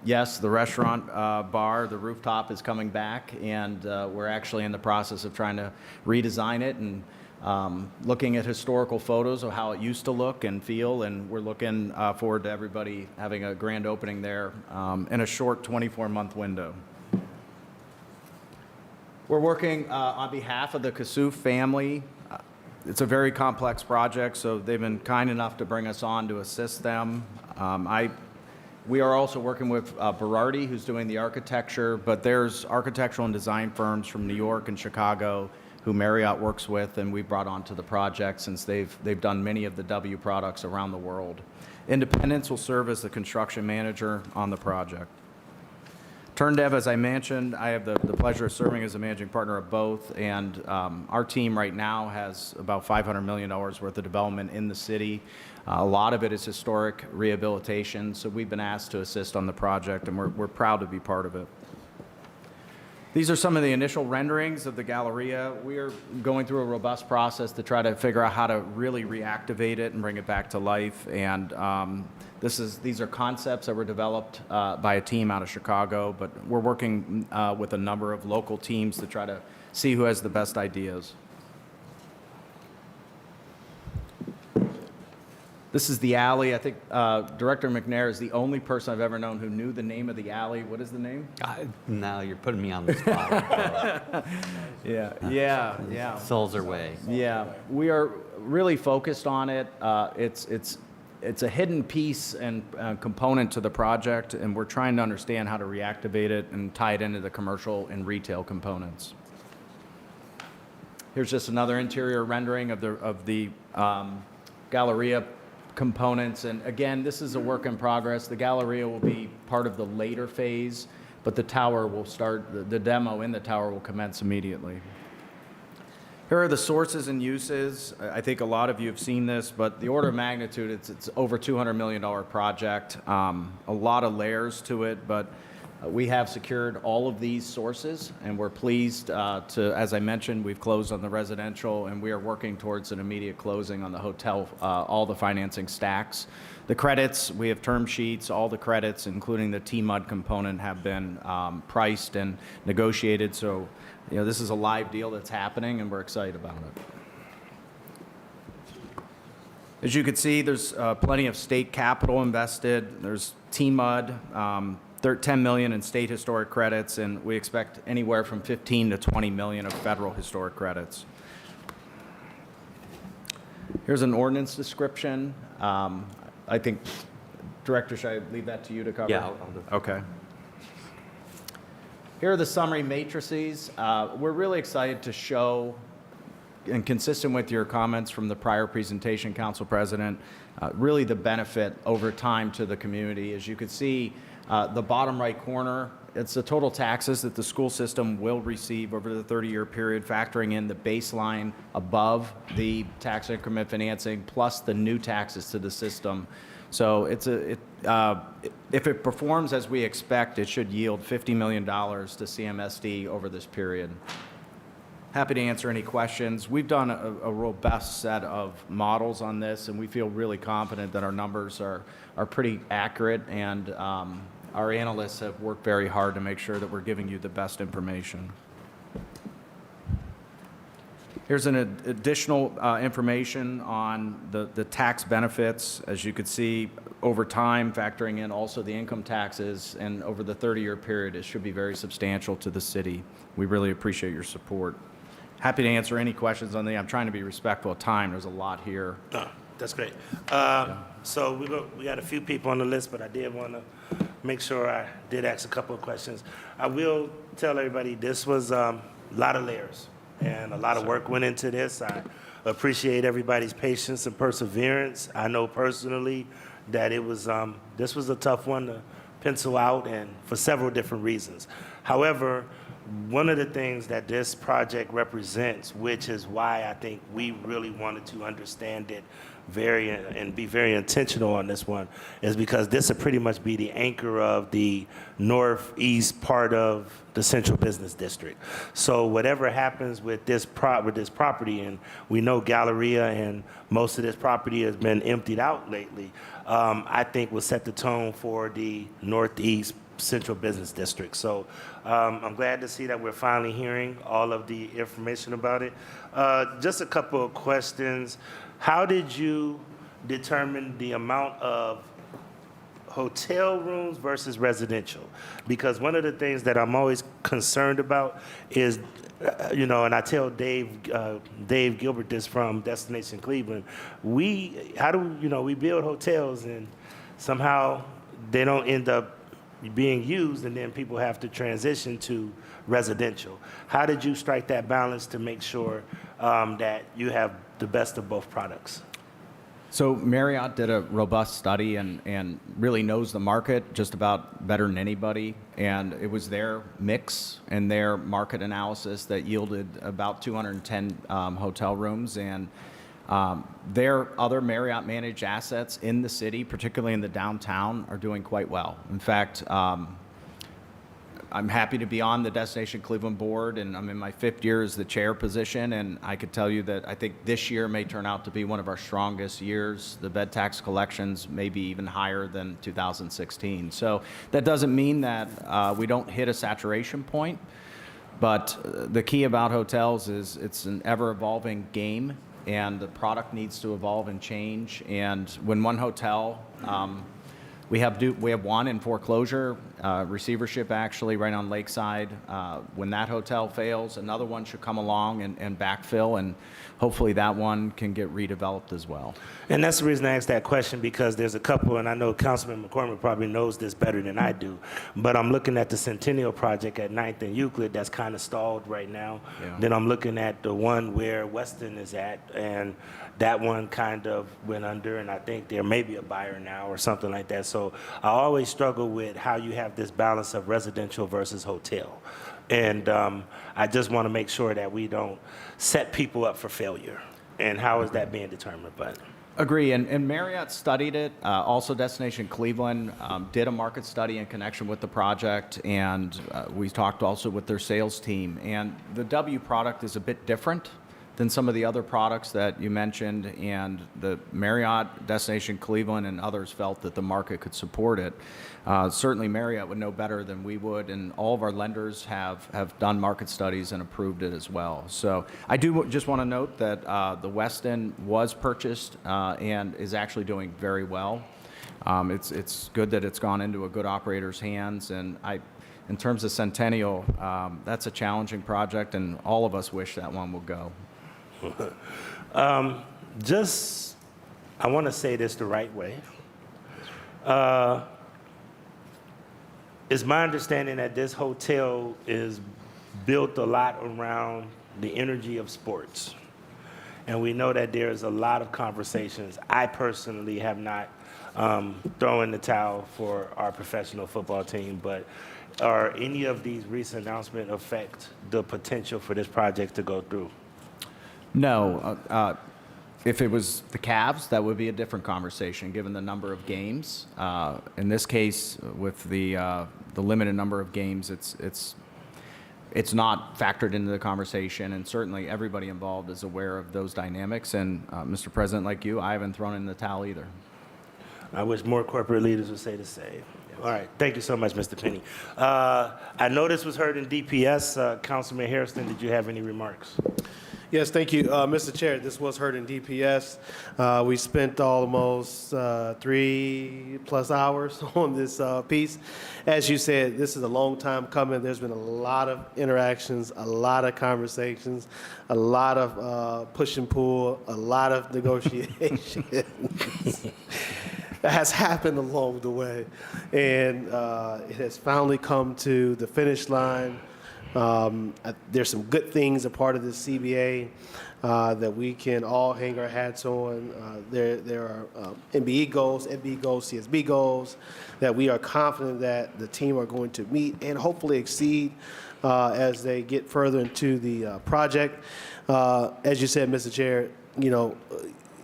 Yes, the restaurant bar, the rooftop is coming back, and we're actually in the process of trying to redesign it and looking at historical photos of how it used to look and feel, and we're looking forward to everybody having a grand opening there in a short 24-month window. We're working on behalf of the Kassouf family. It's a very complex project, so they've been kind enough to bring us on to assist them. We are also working with Berardi, who's doing the architecture, but there's architectural and design firms from New York and Chicago who Marriott works with, and we've brought onto the project since they've done many of the W products around the world. Independence will serve as the construction manager on the project. TurnDev, as I mentioned, I have the pleasure of serving as a managing partner of both, and our team right now has about $500 million worth of development in the city. A lot of it is historic rehabilitation, so we've been asked to assist on the project, and we're proud to be part of it. These are some of the initial renderings of the Galleria. We are going through a robust process to try to figure out how to really reactivate it and bring it back to life. And these are concepts that were developed by a team out of Chicago, but we're working with a number of local teams to try to see who has the best ideas. This is the alley. I think Director McNair is the only person I've ever known who knew the name of the alley. What is the name? Now you're putting me on the spot. Yeah. Souls are way. Yeah, we are really focused on it. It's a hidden piece and component to the project, and we're trying to understand how to reactivate it and tie it into the commercial and retail components. Here's just another interior rendering of the Galleria components. And again, this is a work in progress. The Galleria will be part of the later phase, but the tower will start, the demo in the tower will commence immediately. Here are the sources and uses. I think a lot of you have seen this, but the order of magnitude, it's over $200 million project. A lot of layers to it, but we have secured all of these sources, and we're pleased to, as I mentioned, we've closed on the residential, and we are working towards an immediate closing on the hotel, all the financing stacks. The credits, we have term sheets, all the credits, including the TMUD component, have been priced and negotiated. So, you know, this is a live deal that's happening, and we're excited about it. As you can see, there's plenty of state capital invested. There's TMUD, 10 million in state historic credits, and we expect anywhere from 15 to 20 million of federal historic credits. Here's an ordinance description. I think, Director, should I leave that to you to cover? Yeah, I'll do it. Okay. Here are the summary matrices. We're really excited to show, and consistent with your comments from the prior presentation, Council President, really the benefit over time to the community. As you can see, the bottom right corner, it's the total taxes that the school system will receive over the 30-year period, factoring in the baseline above the tax increment financing plus the new taxes to the system. So if it performs as we expect, it should yield $50 million to CMSD over this period. Happy to answer any questions. We've done a robust set of models on this, and we feel really confident that our numbers are pretty accurate, and our analysts have worked very hard to make sure that we're giving you the best information. Here's an additional information on the tax benefits. As you could see, over time, factoring in also the income taxes, and over the 30-year period, it should be very substantial to the city. We really appreciate your support. Happy to answer any questions on the. I'm trying to be respectful of time. There's a lot here. No, that's great. So we got a few people on the list, but I did want to make sure I did ask a couple of questions. I will tell everybody this was a lot of layers, and a lot of work went into this. I appreciate everybody's patience and perseverance. I know personally that it was this was a tough one to pencil out, and for several different reasons. However, one of the things that this project represents, which is why I think we really wanted to understand it and be very intentional on this one, is because this would pretty much be the anchor of the northeast part of the central business district. So whatever happens with this property, and we know Galleria and most of this property has been emptied out lately, I think will set the tone for the northeast central business district. So I'm glad to see that we're finally hearing all of the information about it. Just a couple of questions. How did you determine the amount of hotel rooms versus residential? Because one of the things that I'm always concerned about is, you know, and I tell Dave Gilbert this from Destination Cleveland, we build hotels and somehow they don't end up being used, and then people have to transition to residential. How did you strike that balance to make sure that you have the best of both products? So Marriott did a robust study and really knows the market just about better than anybody. And it was their mix and their market analysis that yielded about 210 hotel rooms. And their other Marriott managed assets in the city, particularly in the downtown, are doing quite well. In fact, I'm happy to be on the Destination Cleveland board, and I'm in my 5th year as the chair position, and I could tell you that I think this year may turn out to be one of our strongest years. The bed tax collections may be even higher than 2016. So that doesn't mean that we don't hit a saturation point, but the key about hotels is it's an ever-evolving game, and the product needs to evolve and change. And when one hotel We have one in foreclosure, receivership actually, right on Lakeside. When that hotel fails, another one should come along and backfill, and hopefully that one can get redeveloped as well. And that's the reason I asked that question, because there's a couple, and I know Councilman McCormick probably knows this better than I do, but I'm looking at the Centennial project at 9th and Euclid that's kind of stalled right now. Yeah. Then I'm looking at the one where Weston is at, and that one kind of went under, and I think there may be a buyer now or something like that. So I always struggle with how you have this balance of residential versus hotel. And I just want to make sure that we don't set people up for failure. And how is that being determined? But Agree, and Marriott studied it. Also, Destination Cleveland did a market study in connection with the project, and we talked also with their sales team. And the W product is a bit different than some of the other products that you mentioned, and the Marriott, Destination Cleveland, and others felt that the market could support it. Certainly Marriott would know better than we would, and all of our lenders have done market studies and approved it as well. So I do just want to note that the Westin was purchased and is actually doing very well. It's good that it's gone into a good operator's hands, and in terms of Centennial, that's a challenging project, and all of us wish that one would go. I want to say this the right way. It's my understanding that this hotel is built a lot around the energy of sports. And we know that there's a lot of conversations. I personally have not thrown in the towel for our professional football team, but are any of these recent announcements affect the potential for this project to go through? No. If it was the Cavs, that would be a different conversation, given the number of games. In this case, with the limited number of games, it's not factored into the conversation, and certainly everybody involved is aware of those dynamics. And Mr. President, like you, I haven't thrown in the towel either. I wish more corporate leaders would say the same. All right, thank you so much, Mr. Penny. I know this was heard in DPS. Councilman Hairston, did you have any remarks? Yes, thank you, Mr. Chair. This was heard in DPS. We spent almost 3+ hours on this piece. As you said, this is a long time coming. There's been a lot of interactions, a lot of conversations, a lot of push and pull, a lot of negotiations. That has happened along the way, and it has finally come to the finish line. There's some good things a part of this CBA that we can all hang our hats on. There are MBE goals, MBE goals, CSB goals that we are confident that the team are going to meet and hopefully exceed as they get further into the project. As you said, Mr. Chair, you know,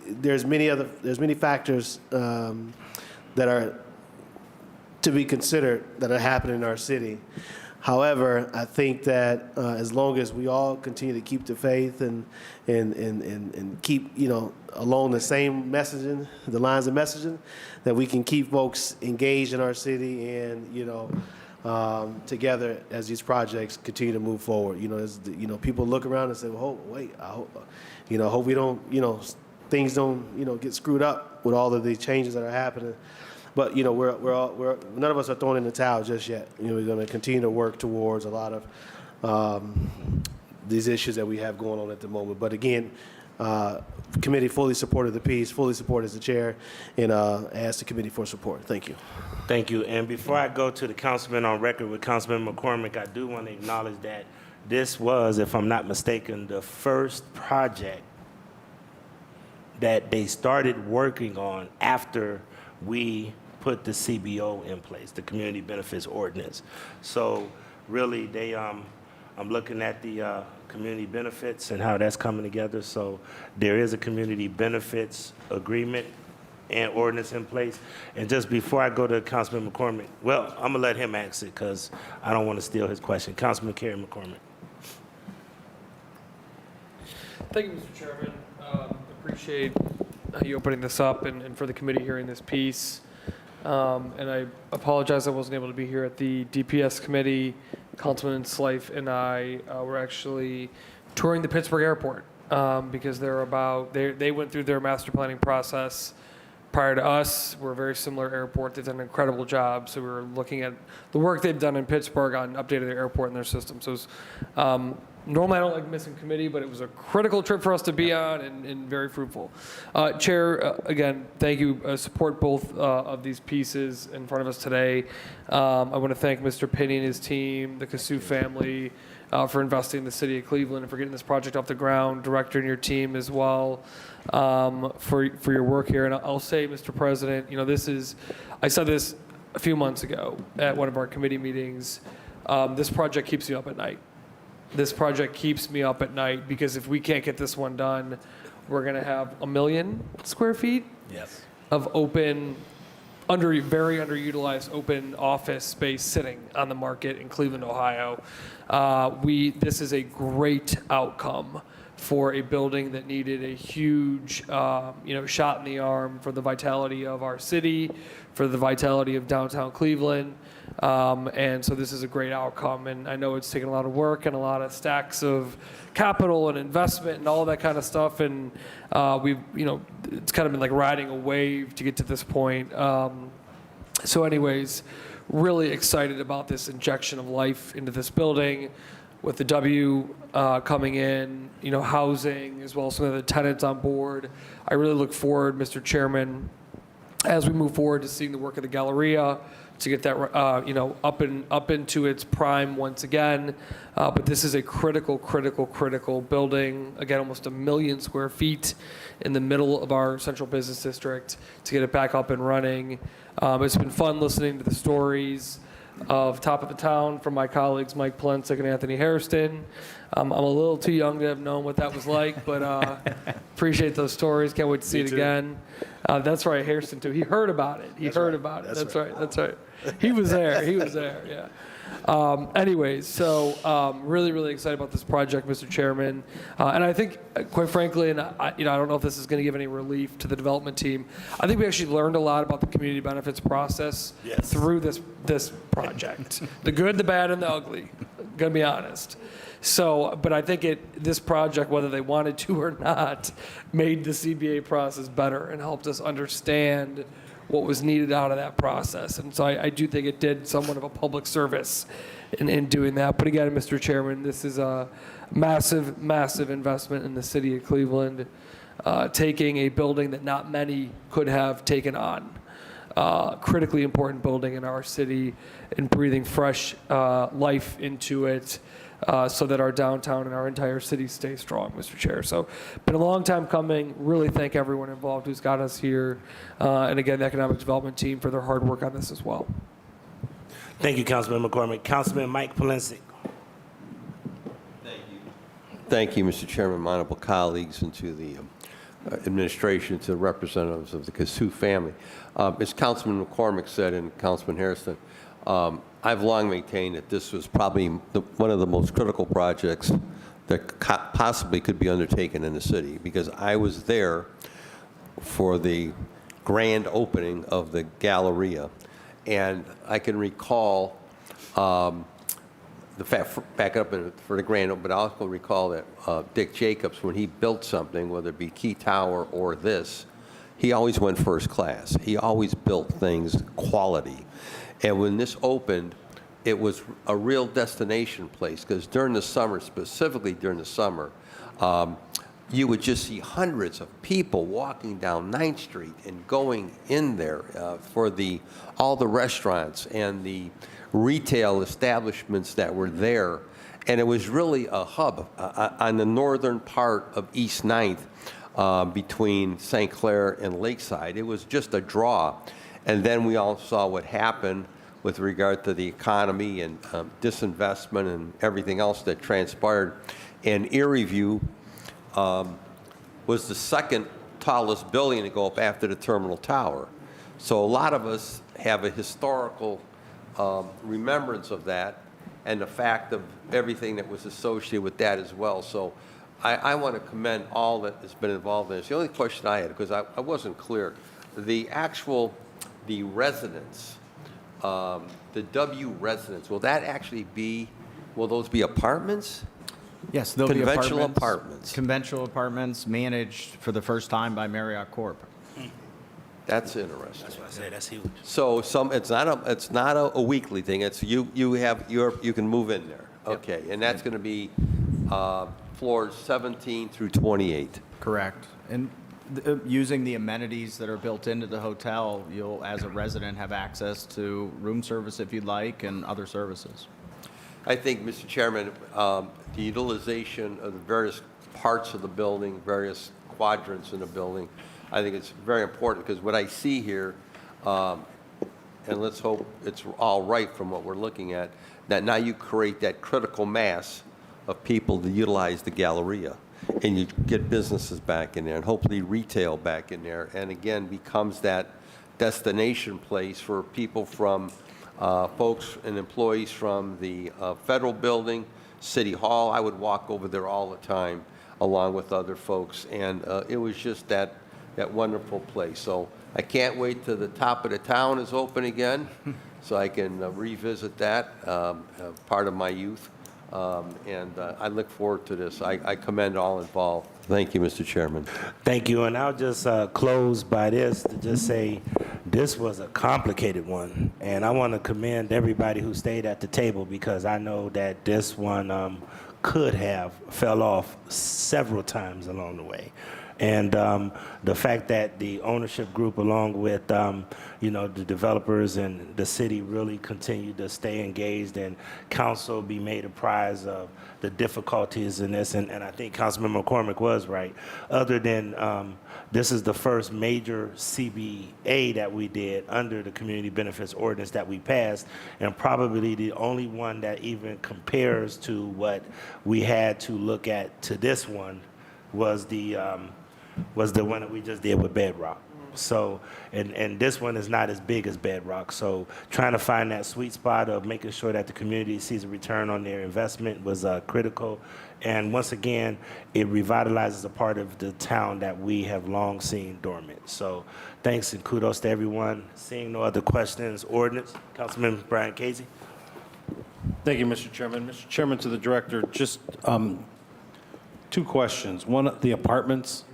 there's many factors that are to be considered that are happening in our city. However, I think that as long as we all continue to keep the faith and keep, you know, along the same messaging, the lines of messaging, that we can keep folks engaged in our city and, you know, together as these projects continue to move forward. You know, people look around and say, well, wait, I hope we don't, you know, things don't, you know, get screwed up with all of the changes that are happening. But, you know, none of us are throwing in the towel just yet. You know, we're going to continue to work towards a lot of these issues that we have going on at the moment. But again, committee fully supported the piece, fully supported as the chair, and asked the committee for support. Thank you. Thank you. And before I go to the councilman on record with Councilman McCormick, I do want to acknowledge that this was, if I'm not mistaken, the first project that they started working on after we put the CBO in place, the Community Benefits Ordinance. So really, I'm looking at the community benefits and how that's coming together. So there is a community benefits agreement and ordinance in place. And just before I go to Councilman McCormick, well, I'm gonna let him answer it because I don't want to steal his question. Councilman Kerry McCormick. Thank you, Mr. Chairman. Appreciate you opening this up and for the committee hearing this piece. And I apologize I wasn't able to be here at the DPS committee. Councilman Slife and I were actually touring the Pittsburgh airport because they went through their master planning process prior to us were a very similar airport. They've done an incredible job. So we were looking at the work they've done in Pittsburgh on updating their airport and their system. So it was, normally I don't like missing committee, but it was a critical trip for us to be on and very fruitful. Chair, again, thank you. Support both of these pieces in front of us today. I want to thank Mr. Pinney and his team, the Kasu family, for investing in the city of Cleveland and for getting this project off the ground. Director and your team as well, for your work here. And I'll say, Mr. President, I said this a few months ago at one of our committee meetings. This project keeps me up at night. This project keeps me up at night because if we can't get this one done, we're going to have 1 million square feet of open, very underutilized open office space sitting on the market in Cleveland, Ohio. This is a great outcome for a building that needed a huge, shot in the arm for the vitality of our city, for the vitality of downtown Cleveland. And so this is a great outcome. And I know it's taken a lot of work and a lot of stacks of capital and investment and all that kind of stuff. And it's kind of been like riding a wave to get to this point. So anyways, really excited about this injection of life into this building with the W coming in, housing, as well as some of the tenants on board. I really look forward, Mr. Chairman, as we move forward to seeing the work of the Galleria, to get that up into its prime once again. But this is a critical building. Again, almost 1 million square feet in the middle of our central business district to get it back up and running. It's been fun listening to the stories of top of the town from my colleagues Mike Polensek and Anthony Hairston. I'm a little too young to have known what that was like, but appreciate those stories. Can't wait to see it again. That's right, Hairston too. He heard about it. That's right. He was there. Yeah. Anyways, so really excited about this project, Mr. Chairman. And I think, quite frankly, and I don't know if this is going to give any relief to the development team, I think we actually learned a lot about the community benefits process through this project. The good, the bad, and the ugly, going to be honest. So, but I think this project, whether they wanted to or not, made the CBA process better and helped us understand what was needed out of that process. And so I do think it did somewhat of a public service in doing that. But again, Mr. Chairman, this is a massive investment in the city of Cleveland, taking a building that not many could have taken on. Critically important building in our city and breathing fresh life into it. So that our downtown and our entire city stay strong, Mr. Chair. So, been a long time coming. Really thank everyone involved who's got us here, and again, the economic development team for their hard work on this as well. Thank you, Councilman McCormick. Councilman Mike Polensek. Thank you, Mr. Chairman, my honorable colleagues, and to the administration, to the representatives of the Kasu family. As Councilman McCormick said and Councilman Hairston, I've long maintained that this was probably one of the most critical projects that possibly could be undertaken in the city, because I was there for the grand opening of the Galleria, and I can recall back up for the grand opening, but I also recall that Dick Jacobs, when he built something, whether it be Key Tower or this, he always went first class. He always built things quality. And when this opened, it was a real destination place, because during the summer, specifically during the summer, you would just see hundreds of people walking down 9th Street and going in there for all the restaurants and the retail establishments that were there. And it was really a hub on the northern part of East 9th between St. Clair and Lakeside. It was just a draw. And then we all saw what happened with regard to the economy and disinvestment and everything else that transpired. And Erie View was the second tallest building to go up after the Terminal Tower. So a lot of us have a historical remembrance of that and the fact of everything that was associated with that as well. So I want to commend all that has been involved in this. The only question I had, because I wasn't clear, the residence, the W residence, will those be apartments? Yes, they'll be conventional apartments. Conventional apartments managed for the first time by Marriott Corp. That's interesting. That's what I said, that's huge. So it's not a weekly thing, it's you can move in there. Okay, and that's going to be floors 17 through 28. Correct. And using the amenities that are built into the hotel, you'll, as a resident, have access to room service if you'd like and other services. I think, Mr. Chairman, the utilization of the various parts of the building, various quadrants in the building, I think it's very important, because what I see here, and let's hope it's all right from what we're looking at, that now you create that critical mass of people to utilize the Galleria, and you get businesses back in there, and hopefully retail back in there, and again, becomes that destination place for people from folks and employees from the federal building, City Hall. I would walk over there all the time along with other folks, and it was just that wonderful place. So I can't wait till the top of the town is open again, so I can revisit that, part of my youth, and I look forward to this. I commend all involved. Thank you, Mr. Chairman. Thank you, and I'll just close by this, to just say this was a complicated one, and I want to commend everybody who stayed at the table, because I know that this one could have fell off several times along the way. And the fact that the ownership group, along with the developers and the city, really continued to stay engaged, and council be made apprised of the difficulties in this. And I think Councilman McCormick was right. Other than this is the first major CBA that we did under the Community Benefits Ordinance that we passed, and probably the only one that even compares to what we had to look at to this one was the one that we just did with Bedrock. So, and this one is not as big as Bedrock. So trying to find that sweet spot of making sure that the community sees a return on their investment was critical. And once again, it revitalizes a part of the town that we have long seen dormant. So thanks and kudos to everyone. Seeing no other questions, ordinance, Councilman Brian Casey. Thank you, Mr. Chairman. Mr. Chairman, to the director, just two questions. One, the apartments,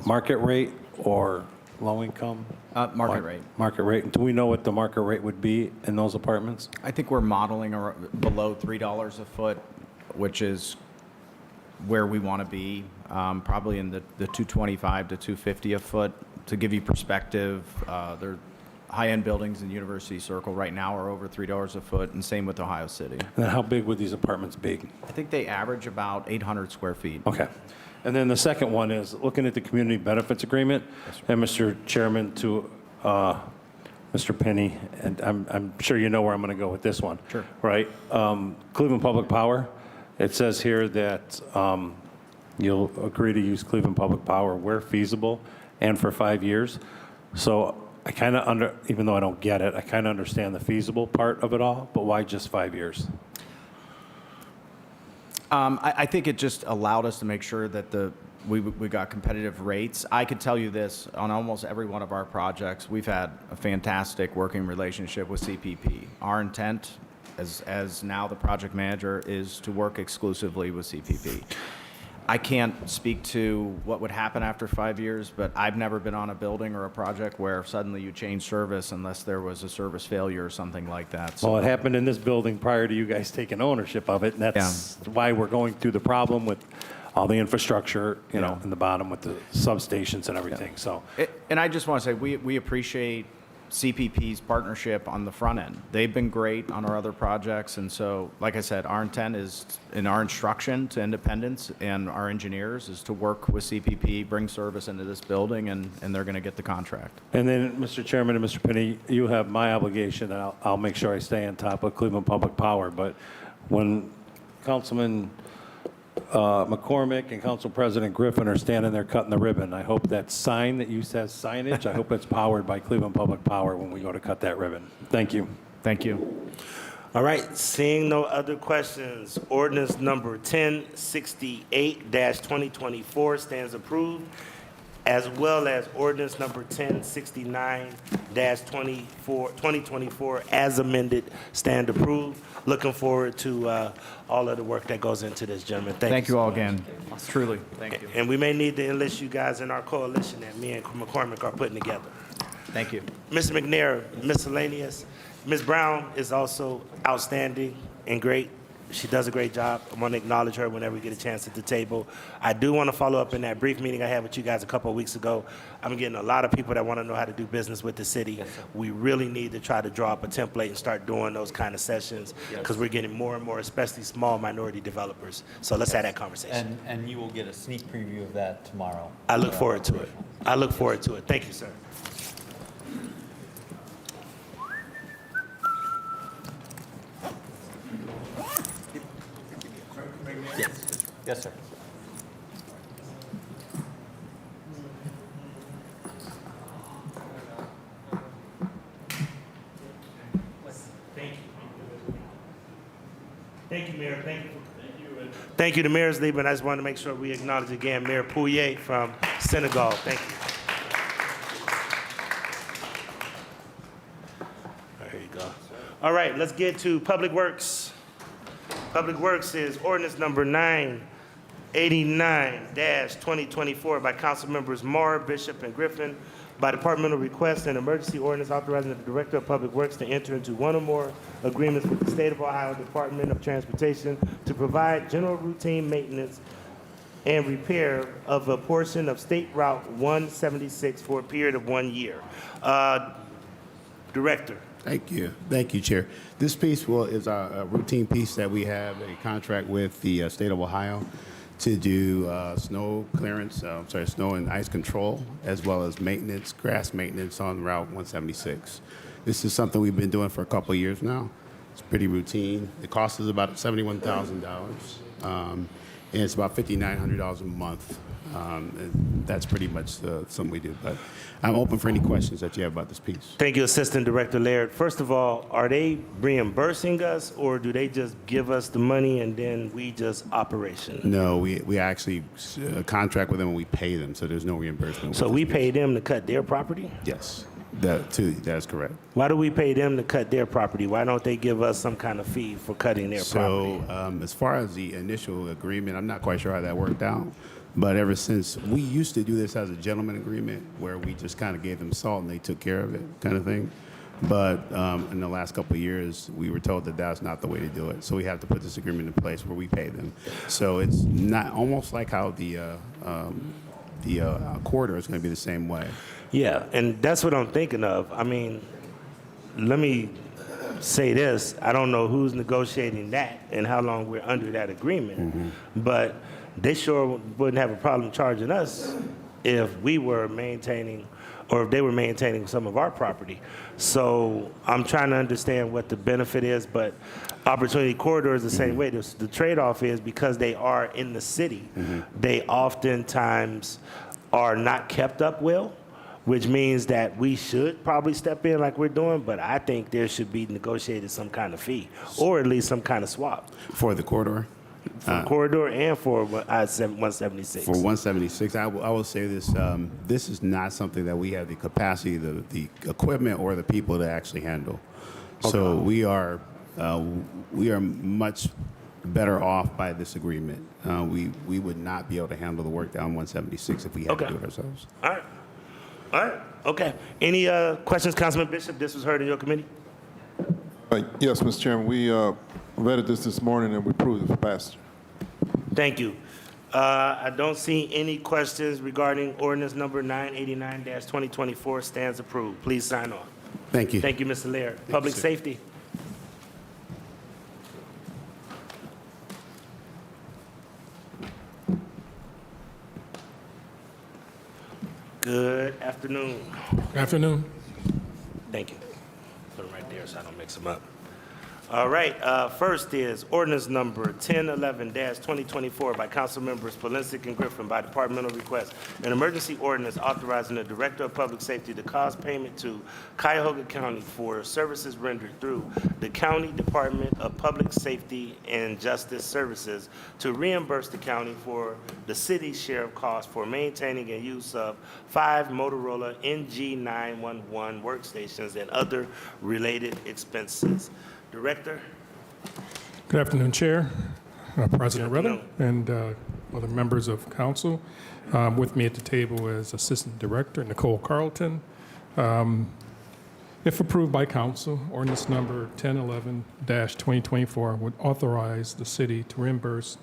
market rate or low income? Market rate. Market rate. Do we know what the market rate would be in those apartments? I think we're modeling below $3 a foot, which is where we want to be, probably in the $225 to $250 a foot. To give you perspective, there high-end buildings in University Circle right now are over $3 a foot, and same with Ohio City. And then how big would these apartments be? I think they average about 800 square feet. Okay. And then the second one is looking at the community benefits agreement, and Mr. Chairman, to Mr. Penny, and I'm sure you know where I'm going to go with this one. Sure. Right? Cleveland Public Power, it says here that you'll agree to use Cleveland Public Power where feasible and for 5 years. So I kind of even though I don't get it, I kind of understand the feasible part of it all, but why just 5 years? I think it just allowed us to make sure that we got competitive rates. I could tell you this, on almost every one of our projects, we've had a fantastic working relationship with CPP. Our intent, as now the project manager, is to work exclusively with CPP. I can't speak to what would happen after 5 years, but I've never been on a building or a project where suddenly you change service unless there was a service failure or something like that. So, Well, it happened in this building prior to you guys taking ownership of it, and that's why we're going through the problem with all the infrastructure, you know, in the bottom with the substations and everything. So, and I just want to say we appreciate CPP's partnership on the front end. They've been great on our other projects, and so, like I said, our intent is, in our instruction to independents and our engineers, is to work with CPP, bring service into this building, and they're going to get the contract. and then, Mr. Chairman and Mr. Penny, you have my obligation, and I'll make sure I stay on top of Cleveland Public Power. But when Councilman McCormick and Council President Griffin are standing there cutting the ribbon, I hope that sign that you says signage, I hope it's powered by Cleveland Public Power when we go to cut that ribbon. Thank you. Thank you. All right, seeing no other questions, ordinance number 1068-2024 stands approved, as well as ordinance number 1069-2024 as amended stand approved. Looking forward to all of the work that goes into this, gentlemen. Thank you so all much. again. Truly, thank you. And we may need to enlist you guys in our coalition that me and McCormick are putting together. Thank you. Mr. McNair, miscellaneous. Ms. Brown is also outstanding and great. She does a great job. I want to acknowledge her whenever we get a chance at the table. I do want to follow up in that brief meeting I had with you guys a couple of weeks ago. I'm getting a lot of people that want to know how to do business with the city. We really need to try to draw up a template and start doing those kind of sessions because we're getting more and more, especially small minority developers. So let's have that conversation. And you will get a sneak preview of that tomorrow. I look forward to it. I look forward to it. Thank you, sir. Yes, sir. Thank you, Mayor. Thank you to Mayor's leaving. I just wanted to make sure we acknowledge again Mayor Pouye from Senegal. Thank you. There you go. All right, let's get to Public Works. Public Works is ordinance number 989-2024 by council members Marr, Bishop, and Griffin. By departmental request, an emergency ordinance authorizing the Director of Public Works to enter into one or more agreements with the State of Ohio Department of Transportation to provide general routine maintenance and repair of a portion of State Route 176 for a period of 1 year. Director. Thank you. Thank you, Chair. This piece is a routine piece that we have a contract with the State of Ohio to do snow clearance, snow and ice control, as well as maintenance, grass maintenance on Route 176. This is something we've been doing for a couple of years now. It's pretty routine. The cost is about $71,000, and it's about $5,900 a month. And that's pretty much something we do. But I'm open for any questions that you have about this piece. Thank you, Assistant Director Laird. First of all, are they reimbursing us, or do they just give us the money and then we just operation? No, we actually contract with them and we pay them, so there's no reimbursement. So we pay them to cut their property? Yes, that is correct. Why do we pay them to cut their property? Why don't they give us some kind of fee for cutting their property? So as far as the initial agreement, I'm not quite sure how that worked out. But ever since, we used to do this as a gentleman agreement where we just kind of gave them salt and they took care of it kind of thing. But in the last couple of years, we were told that that's not the way to do it. So we have to put this agreement in place where we pay them. So it's not almost like how the corridor is going to be the same way. Yeah, and that's what I'm thinking of. I mean, let me say this. I don't know who's negotiating that and how long we're under that agreement. But they sure wouldn't have a problem charging us if we were maintaining, or if they were maintaining some of our property. So I'm trying to understand what the benefit is, but Opportunity Corridor is the same way. The trade-off is because they are in the city, they oftentimes are not kept up well, which means that we should probably step in like we're doing, but I think there should be negotiated some kind of fee, or at least some kind of swap. For the corridor? For corridor and for 176. For 176, I will say this, this is not something that we have the capacity, the equipment or the people to actually handle. So we are much better off by this agreement. We would not be able to handle the work down 176 if we had to do it ourselves. All right. Okay. Any questions, Councilman Bishop? This was heard in your committee? Yes, Mr. Chairman. We vetted this morning and we approved it for passage. Thank you. I don't see any questions regarding ordinance number 989-2024. Stands approved. Please sign on. Thank you. Thank you, Mr. Laird. Public safety. Good afternoon. Good afternoon. Thank you. Put them right there so I don't mix them up. All right, first is ordinance number 1011-2024 by council members Polinsky and Griffin by departmental request. An emergency ordinance authorizing the Director of Public Safety to cause payment to Cuyahoga County for services rendered through the County Department of Public Safety and Justice Services to reimburse the county for the city's share of costs for maintaining and use of 5 Motorola NG911 workstations and other related expenses. Director. Good afternoon, Chair, President Ruther, and other members of council. With me at the table is Assistant Director Nicole Carlton, If approved by council, ordinance number 1011-2024 would authorize the city to reimburse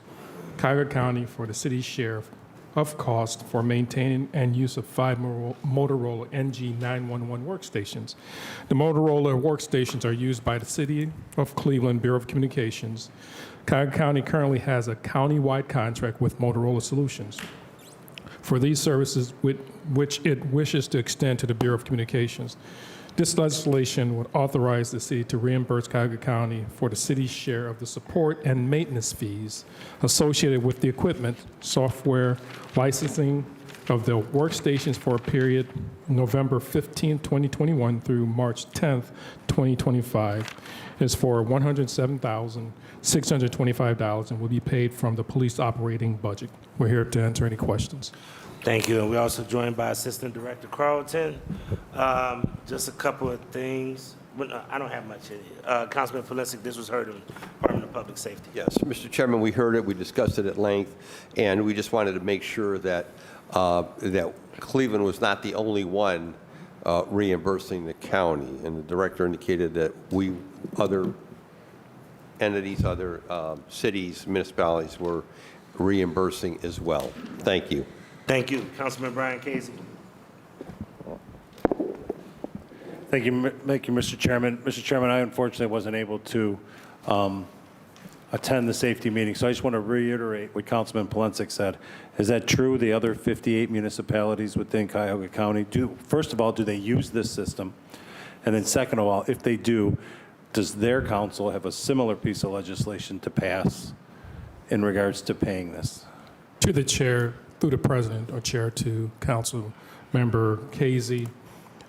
Cuyahoga County for the city's share of cost for maintaining and use of 5 Motorola NG911 workstations. The Motorola workstations are used by the City of Cleveland Bureau of Communications. Cuyahoga County currently has a county-wide contract with Motorola Solutions for these services, which it wishes to extend to the Bureau of Communications. This legislation would authorize the city to reimburse Cuyahoga County for the city's share of the support and maintenance fees associated with the equipment, software, licensing of the workstations for a period November 15, 2021 through March 10, 2025 is for $107,625 and will be paid from the police operating budget. We're here to answer any questions. Thank you. And we're also joined by Assistant Director Carlton. Just a couple of things. Well, no, I don't have much in here. Councilman Polisic, this was heard in Department of Public Safety. Yes, Mr. Chairman, we heard it, we discussed it at length, and we just wanted to make sure that, that Cleveland was not the only one reimbursing the county. And the director indicated that other entities, other cities, municipalities were reimbursing as well. Thank you. Thank you. Councilman Brian Casey. Thank you, Mr. Chairman. Mr. Chairman, I unfortunately wasn't able to attend the safety meeting, so I just want to reiterate what Councilman Polisic said. Is that true? The other 58 municipalities within Cuyahoga County, first of all, do they use this system? And then second of all, if they do, does their council have a similar piece of legislation to pass in regards to paying this? To the chair, through the president, or chair to Council Member Casey,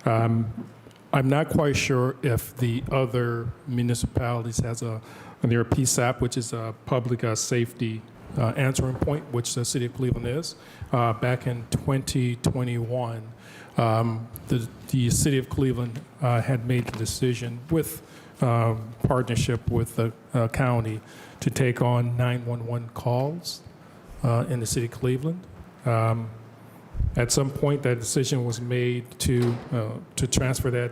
I'm not quite sure if the other municipalities has their PSAP, which is a public safety answering point, which the City of Cleveland is. Back in 2021, the City of Cleveland had made the decision with partnership with the county to take on 911 calls in the City of Cleveland. At some point, that decision was made to transfer that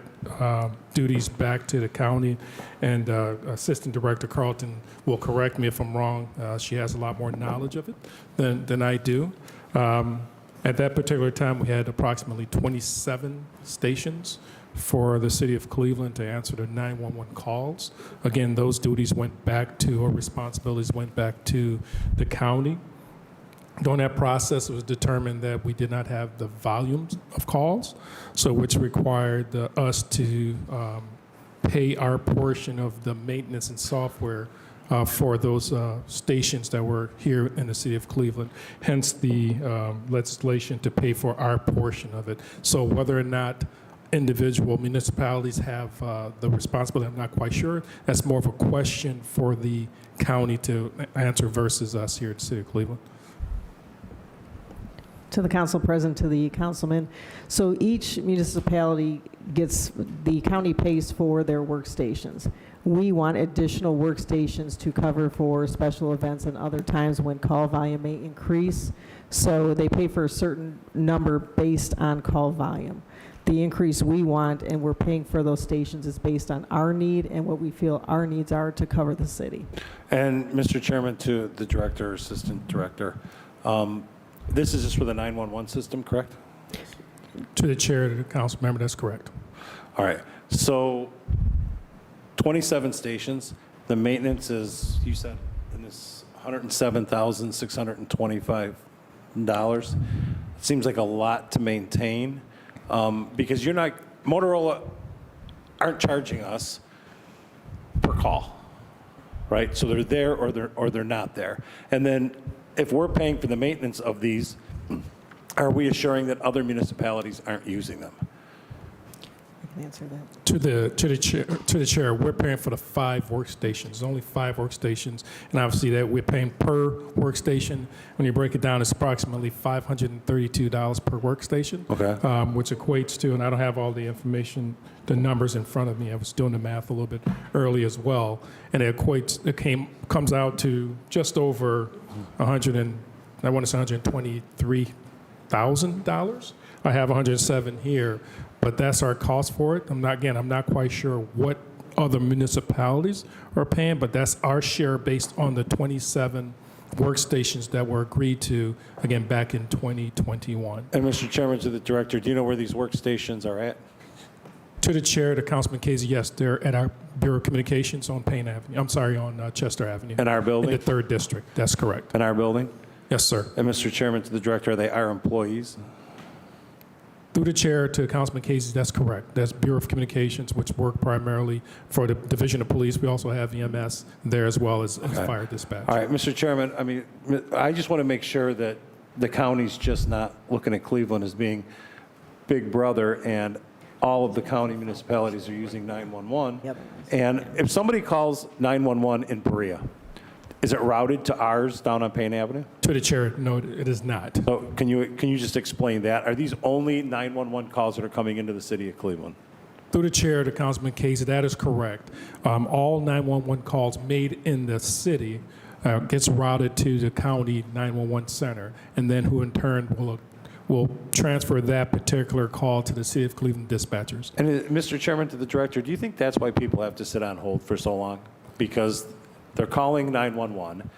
duties back to the county, and Assistant Director Carlton will correct me if I'm wrong. She has a lot more knowledge of it than I do. At that particular time, we had approximately 27 stations for the City of Cleveland to answer the 911 calls. Again, those duties went back to, or responsibilities went back to the county. During that process, it was determined that we did not have the volumes of calls, so which required us to pay our portion of the maintenance and software for those stations that were here in the City of Cleveland, hence the legislation to pay for our portion of it. So whether or not individual municipalities have the responsibility, I'm not quite sure. That's more of a question for the county to answer versus us here at the City of Cleveland. To the council president, to the councilman. So each municipality gets, the county pays for their workstations. We want additional workstations to cover for special events and other times when call volume may increase. So they pay for a certain number based on call volume. The increase we want, and we're paying for those stations, is based on our need and what we feel our needs are to cover the city. And Mr. Chairman, to the director, assistant director, this is just for the 911 system, correct? To the chair, to the council member, that's correct. All right. So 27 stations. The maintenance is, you said, in this $107,625. It seems like a lot to maintain because Motorola aren't charging us per call, right? So they're there or they're not there. And then if we're paying for the maintenance of these, are we assuring that other municipalities aren't using them? I can answer that. To the chair, we're paying for the 5 workstations, only 5 workstations, and obviously that we're paying per workstation. When you break it down, it's approximately $532 per workstation, Okay. Which equates to, and I don't have all the information, the numbers in front of me. I was doing the math a little bit early as well, and comes out to just over $123,000 I have 107 here, but that's our cost for it. I'm not quite sure what other municipalities are paying, but that's our share based on the 27 workstations that were agreed to, again, back in 2021. And Mr. Chairman, to the director, do you know where these workstations are at? To the chair, to Councilman Casey, yes, they're at our Bureau of Communications on Payne Avenue. I'm sorry, on Chester Avenue. In our building? In the 3rd District. That's correct. In our building? Yes, sir. And Mr. Chairman, to the director, are they our employees? Through the chair to Councilman Casey, that's correct. That's Bureau of Communications, which work primarily for the Division of Police. We also have EMS there as well as fire dispatch. All right, Mr. Chairman, I mean, I just want to make sure that the county's just not looking at Cleveland as being big brother and all of the county municipalities are using 911. Yep. And if somebody calls 911 in Perea, is it routed to ours down on Payne Avenue? To the chair, no, it is not. So can you just explain that? Are these only 911 calls that are coming into the city of Cleveland? Through the chair to Councilman Casey, that is correct. All 911 calls made in the city gets routed to the county 911 center, and then who in turn will transfer that particular call to the City of Cleveland dispatchers. And Mr. Chairman, to the director, do you think that's why people have to sit on hold for so long? Because they're calling 911,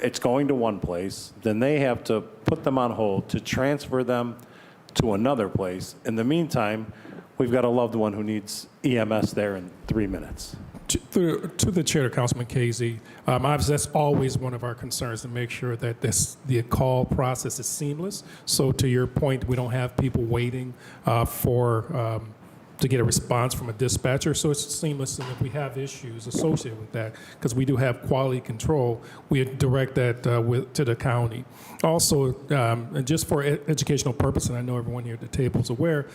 it's going to one place, then they have to put them on hold to transfer them to another place. In the meantime, we've got a loved one who needs EMS there in 3 minutes. To the chair, Councilman Casey, obviously that's always one of our concerns, to make sure that the call process is seamless. So to your point, we don't have people waiting to get a response from a dispatcher, so it's seamless. And if we have issues associated with that, because we do have quality control, we direct that to the county. Also, and just for educational purpose, and I know everyone here at the table is aware,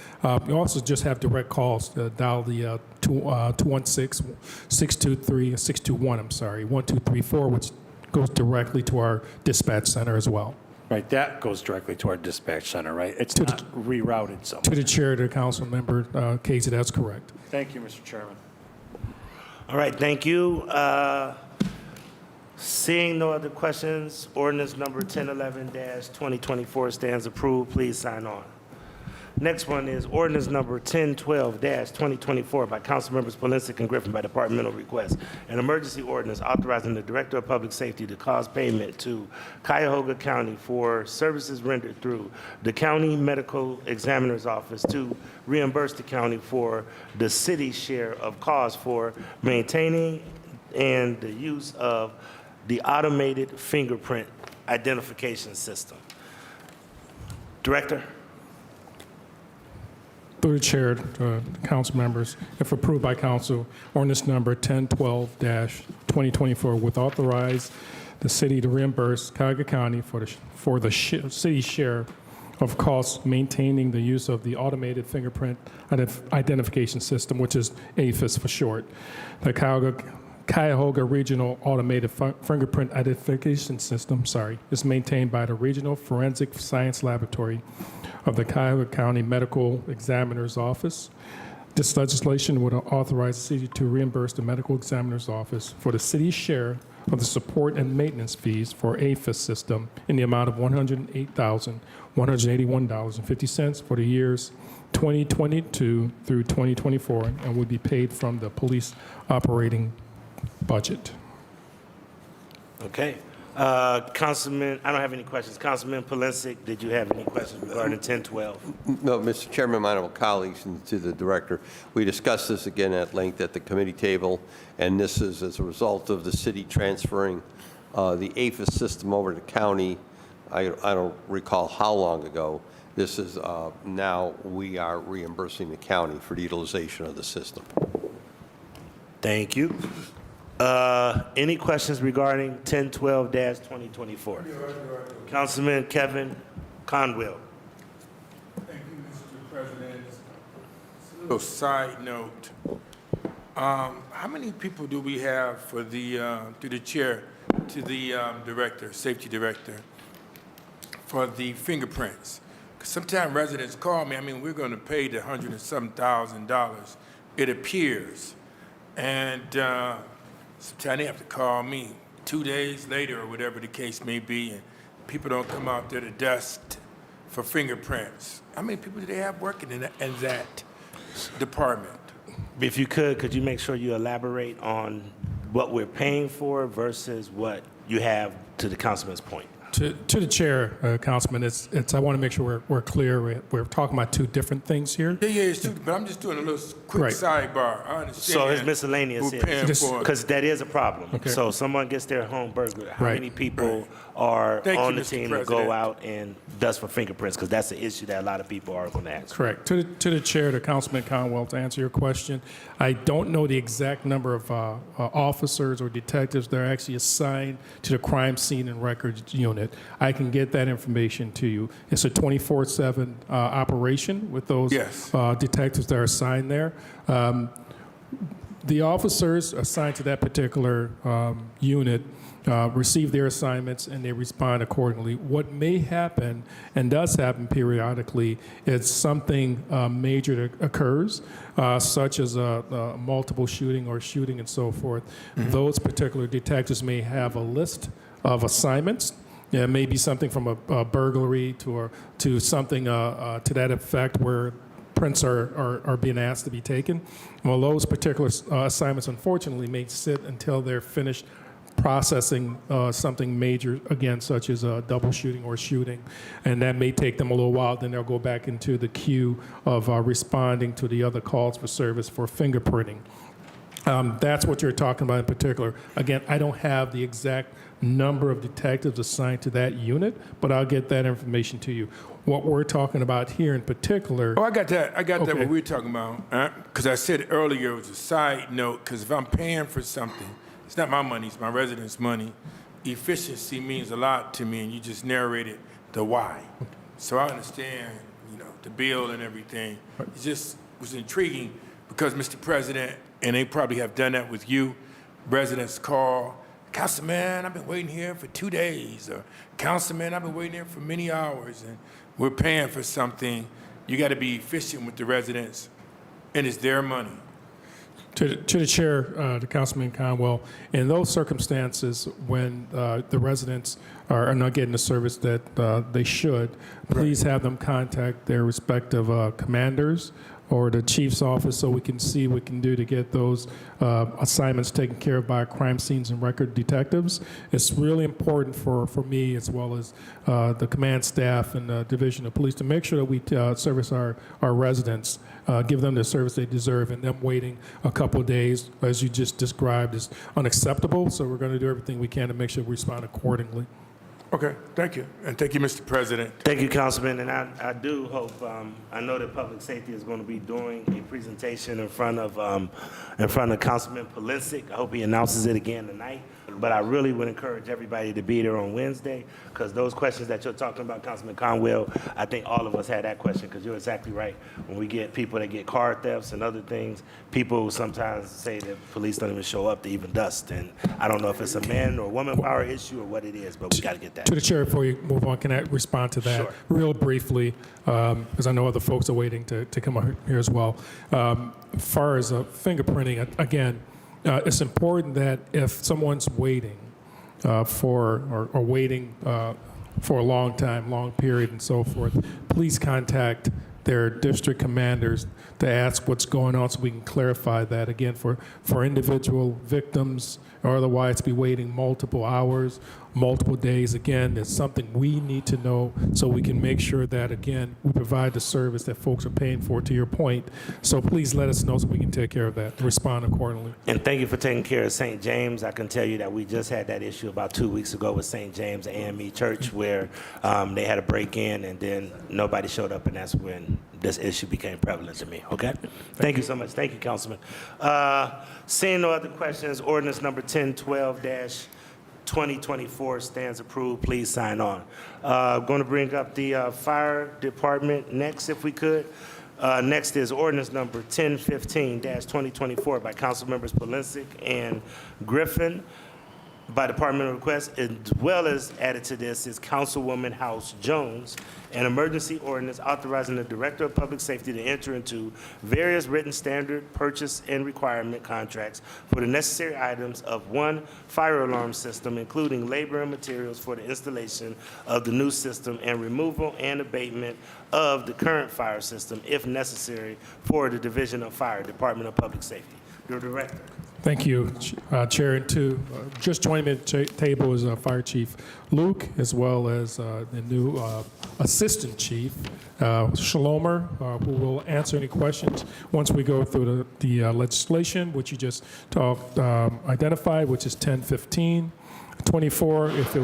we also just have direct calls. Dial the 216-623-621, 1234, which goes directly to our dispatch center as well. Right, that goes directly to our dispatch center, right? It's not rerouted somewhere. To the chair, to Council Member Casey, that's correct. Thank you, Mr. Chairman. All right, thank you. Seeing no other questions, ordinance number 1011-2024 stands approved. Please sign on. Next one is ordinance number 1012-2024 by Council Members Polensek and Griffin by departmental request. An emergency ordinance authorizing the Director of Public Safety to cause payment to Cuyahoga County for services rendered through the County Medical Examiner's Office to reimburse the county for the city's share of costs for maintaining and the use of the automated fingerprint identification system. Director? Through the chair, council members, if approved by council, ordinance number 1012-2024 would authorize the city to reimburse Cuyahoga County for the city's share of costs maintaining the use of the automated fingerprint identification system, which is AFIS for short. The Cuyahoga Regional Automated Fingerprint Identification System, is maintained by the Regional Forensic Science Laboratory of the Cuyahoga County Medical Examiner's Office. This legislation would authorize the city to reimburse the Medical Examiner's Office for the city's share of the support and maintenance fees for AFIS system in the amount of $108,181.50 for the years 2022 through 2024, and would be paid from the police operating budget. Okay. Councilman, I don't have any questions. Councilman Polensek, did you have any questions regarding 1012? No, Mr. Chairman, my honorable colleagues, and to the director, we discussed this again at length at the committee table, and this is as a result of the city transferring the AFIS system over to the county. I don't recall how long ago. This is now we are reimbursing the county for the utilization of the system. Thank you. Any questions regarding 1012-2024? Councilman Kevin Conwell. Thank you, Mr. President. Just a little side note. How many people do we have for the, through the chair, to the director, safety director, for the fingerprints? Because sometimes residents call me, we're going to pay the $100 and some $1,000, it appears. And sometimes they have to call me 2 days later or whatever the case may be, and people don't come out there to dust for fingerprints? How many people do they have working in that department? If you could you make sure you elaborate on what we're paying for versus what you have to the councilman's point? To the chair, Councilman, I want to make sure we're clear. We're talking about two different things here. Yeah, it's true, but I'm just doing a little quick Right. sidebar. I understand. So his miscellaneous we're paying is, for it. because that is a problem. Okay. So someone gets their home burgled, how Right. many people are Thank you, on the Mr. team to go President. out and dust for fingerprints? Because that's an issue that a lot of people are going to ask. Correct. To the chair, to Councilman Conwell, to answer your question, I don't know the exact number of officers or detectives that are actually assigned to the crime scene and records unit. I can get that information to you. It's a 24/7 operation with those Yes. detectives that are assigned there. The officers assigned to that particular unit receive their assignments and they respond accordingly. What may happen, and does happen periodically, is something major that occurs, such as a multiple shooting or shooting and so forth. Those particular detectives may have a list of assignments. Yeah, it may be something from a burglary to something to that effect where prints are being asked to be taken. Well, those particular assignments, unfortunately, may sit until they're finished processing something major, again, such as a double shooting or shooting. And that may take them a little while. Then they'll go back into the queue of responding to the other calls for service for fingerprinting. That's what you're talking about in particular. Again, I don't have the exact number of detectives assigned to that unit, but I'll get that information to you. What we're talking about here in particular. Oh, I got that. I got that Okay. what we're talking about. Because I said earlier it was a side note, because if I'm paying for something, it's not my money, it's my residents' money. Efficiency means a lot to me, and you just narrated the why. So I understand, the bill and everything. It just was intriguing because, Mr. President, and they probably have done that with you, residents call, Councilman, I've been waiting here for 2 days, or Councilman, I've been waiting here for many hours, and we're paying for something. You got to be efficient with the residents, and it's their money. To the chair, to Councilman Conwell, in those circumstances when the residents are not getting the service that they should, please have them contact their respective commanders or the chief's office so we can see what we can do to get those assignments taken care of by crime scenes and record detectives. It's really important for me as well as the command staff and the Division of Police to make sure that we service our residents, give them the service they deserve, and them waiting a couple of days, as you just described, is unacceptable. So we're going to do everything we can to make sure we respond accordingly. Okay, thank you. And thank you, Mr. President. Thank you, Councilman, and I do hope, I know that Public Safety is going to be doing a presentation in front of Councilman Polisic. I hope he announces it again tonight. But I really would encourage everybody to be there on Wednesday, because those questions that you're talking about, Councilman Conwell, I think all of us had that question, because you're exactly right. When we get people that get car thefts and other things, people sometimes say that police don't even show up to even dust. And I don't know if it's a man or woman power issue or what it is, but we got to get that. To the chair, before you move on, can I respond to that Sure. real briefly? Because I know other folks are waiting to come up here as well. As far as fingerprinting, again, it's important that if someone's waiting for a long time, long period, and so forth, please contact their district commanders to ask what's going on so we can clarify that. Again, for individual victims or otherwise be waiting multiple hours, multiple days, again, it's something we need to know so we can make sure that, again, we provide the service that folks are paying for, to your point. So please let us know so we can take care of that, respond accordingly. And thank you for taking care of St. James. I can tell you that we just had that issue about 2 weeks ago with St. James AME Church, where they had a break-in and then nobody showed up, and that's when this issue became prevalent to me, okay? Thank you so much. Thank you, Councilman. Seeing no other questions, ordinance number 1012-2024 stands approved. Please sign on. Going to bring up the fire department next, if we could. Next is ordinance number 1015-2024 by Council Members Polisic and Griffin. by departmental request, as well as added to this is Councilwoman House Jones, an emergency ordinance authorizing the Director of Public Safety to enter into various written standard purchase and requirement contracts for the necessary items of one fire alarm system, including labor and materials for the installation of the new system and removal and abatement of the current fire system, if necessary, for the Division of Fire, Department of Public Safety. The Director. Thank you, Chair. And just joining me at the table is Fire Chief Luke, as well as the new Assistant Chief, Shalomer, who will answer any questions once we go through the legislation, which you just identified, which is 1015. 24, if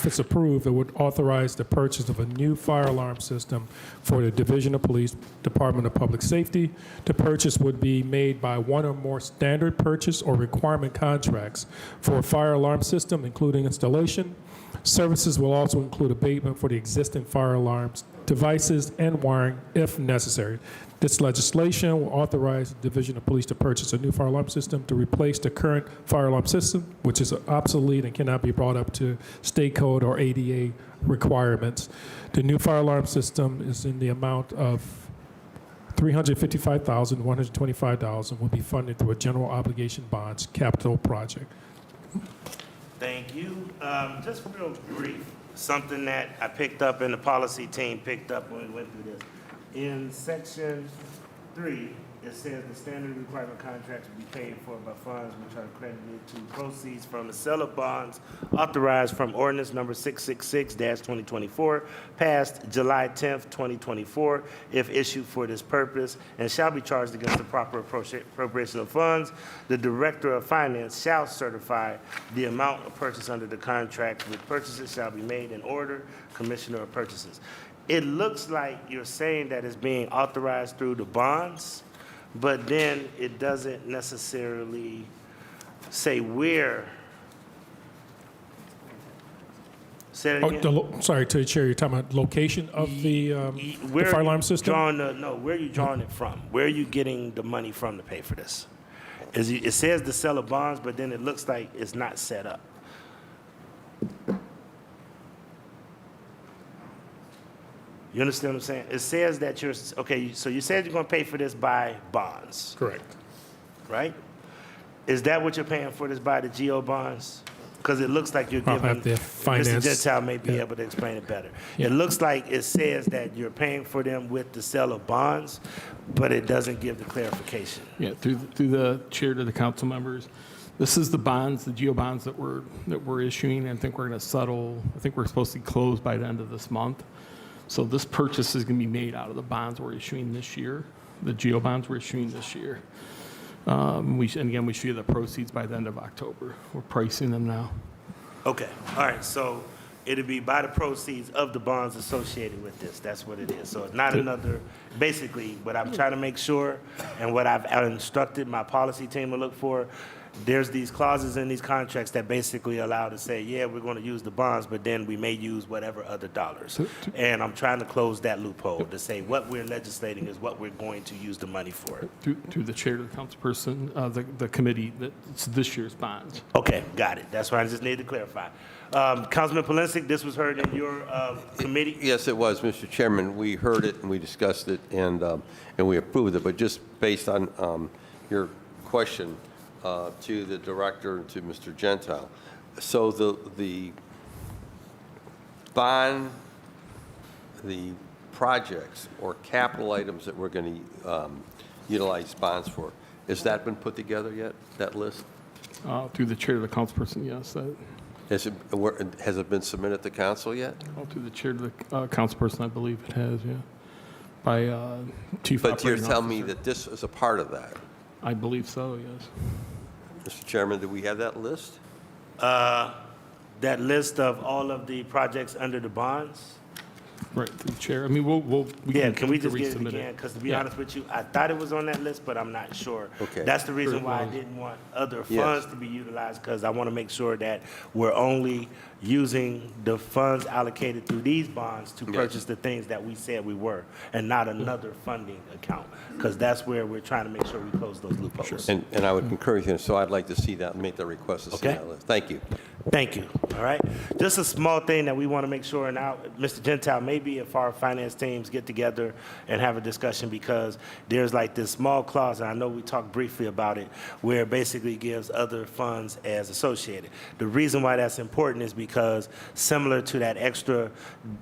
it's approved, it would authorize the purchase of a new fire alarm system for the Division of Police, Department of Public Safety. The purchase would be made by one or more standard purchase or requirement contracts for a fire alarm system, including installation. Services will also include abatement for the existing fire alarms, devices, and wiring if necessary. This legislation will authorize the Division of Police to purchase a new fire alarm system to replace the current fire alarm system, which is obsolete and cannot be brought up to state code or ADA requirements. The new fire alarm system is in the amount of $355,125 and will be funded through a general obligation bonds capital project. Thank you. Just real brief, something that I picked up and the policy team picked up when we went through this. In section 3, it says the standard requirement contracts will be paid for by funds which are credited to proceeds from the sale of bonds authorized from ordinance number 666-2024, passed July 10th, 2024, if issued for this purpose, and shall be charged against the proper appropriation of funds. The Director of Finance shall certify the amount of purchase under the contract, with purchases shall be made in order, Commissioner of Purchases. It looks like you're saying that it's being authorized through the bonds, but then it doesn't necessarily say where. Say that again? Sorry, to the Chair, you're talking about location of the fire alarm system? Where are you drawing it from? Where are you getting the money from to pay for this? It says the sale of bonds, but then it looks like it's not set up. You understand what I'm saying? It says that so you said you're going to pay for this by bonds. Correct. Right? Is that what you're paying for this by, the GO bonds? Because it looks like you're giving, Mr. Gentile may be able to explain it better. Yeah. It looks like it says that you're paying for them with the sale of bonds, but it doesn't give the clarification. Yeah, through the chair to the council members. This is the bonds, the GO bonds that we're issuing. I think we're going to settle. I think we're supposed to close by the end of this month. So this purchase is going to be made out of the bonds we're issuing this year, the GO bonds we're issuing this year. And again, we should get the proceeds by the end of October. We're pricing them now. Okay, all right, so it'll be by the proceeds of the bonds associated with this. That's what it is. So it's not another, basically, what I'm trying to make sure and what I've instructed my policy team to look for, there's these clauses in these contracts that basically allow to say, yeah, we're going to use the bonds, but then we may use whatever other dollars. And I'm trying to close that loophole to say what we're legislating is what we're going to use the money for. Through the chair to the councilperson, the committee, that's this year's bonds. Okay, got it. That's why I just need to clarify. Councilman Polinsky, this was heard in your committee? Yes, it was, Mr. Chairman. We heard it and we discussed it and we approved it. But just based on your question to the director and to Mr. Gentile, so the bond, the projects or capital items that we're going to utilize bonds for, has that been put together yet, that list? Through the chair to the councilperson, yes. Has it been submitted to council yet? Through the chair to the councilperson, I believe it has, yeah. By Chief Operating Officer. But you're telling me that this is a part of that? I believe so, yes. Mr. Chairman, do we have that list? That list of all of the projects under the bonds? Right, through the chair. I mean, Yeah, can we just get it resubmit again? Because to be Yeah. honest with you, I thought it was on that list, but I'm not sure. Okay. That's the reason Sure. why I didn't want other Yes. funds to be utilized, because I want to make sure that we're only using the funds allocated through these bonds to Yes. purchase the things that we said we were, and not another funding account, because that's where we're trying to make sure we close those loopholes. And I would concur with you, so I'd like to see that, make that request to see Okay. that list. Thank you. Thank you. All right. Just a small thing that we want to make sure now, Mr. Gentile, maybe if our finance teams get together and have a discussion, because there's like this small clause, and I know we talked briefly about it, where it basically gives other funds as associated. The reason why that's important is because similar to that extra,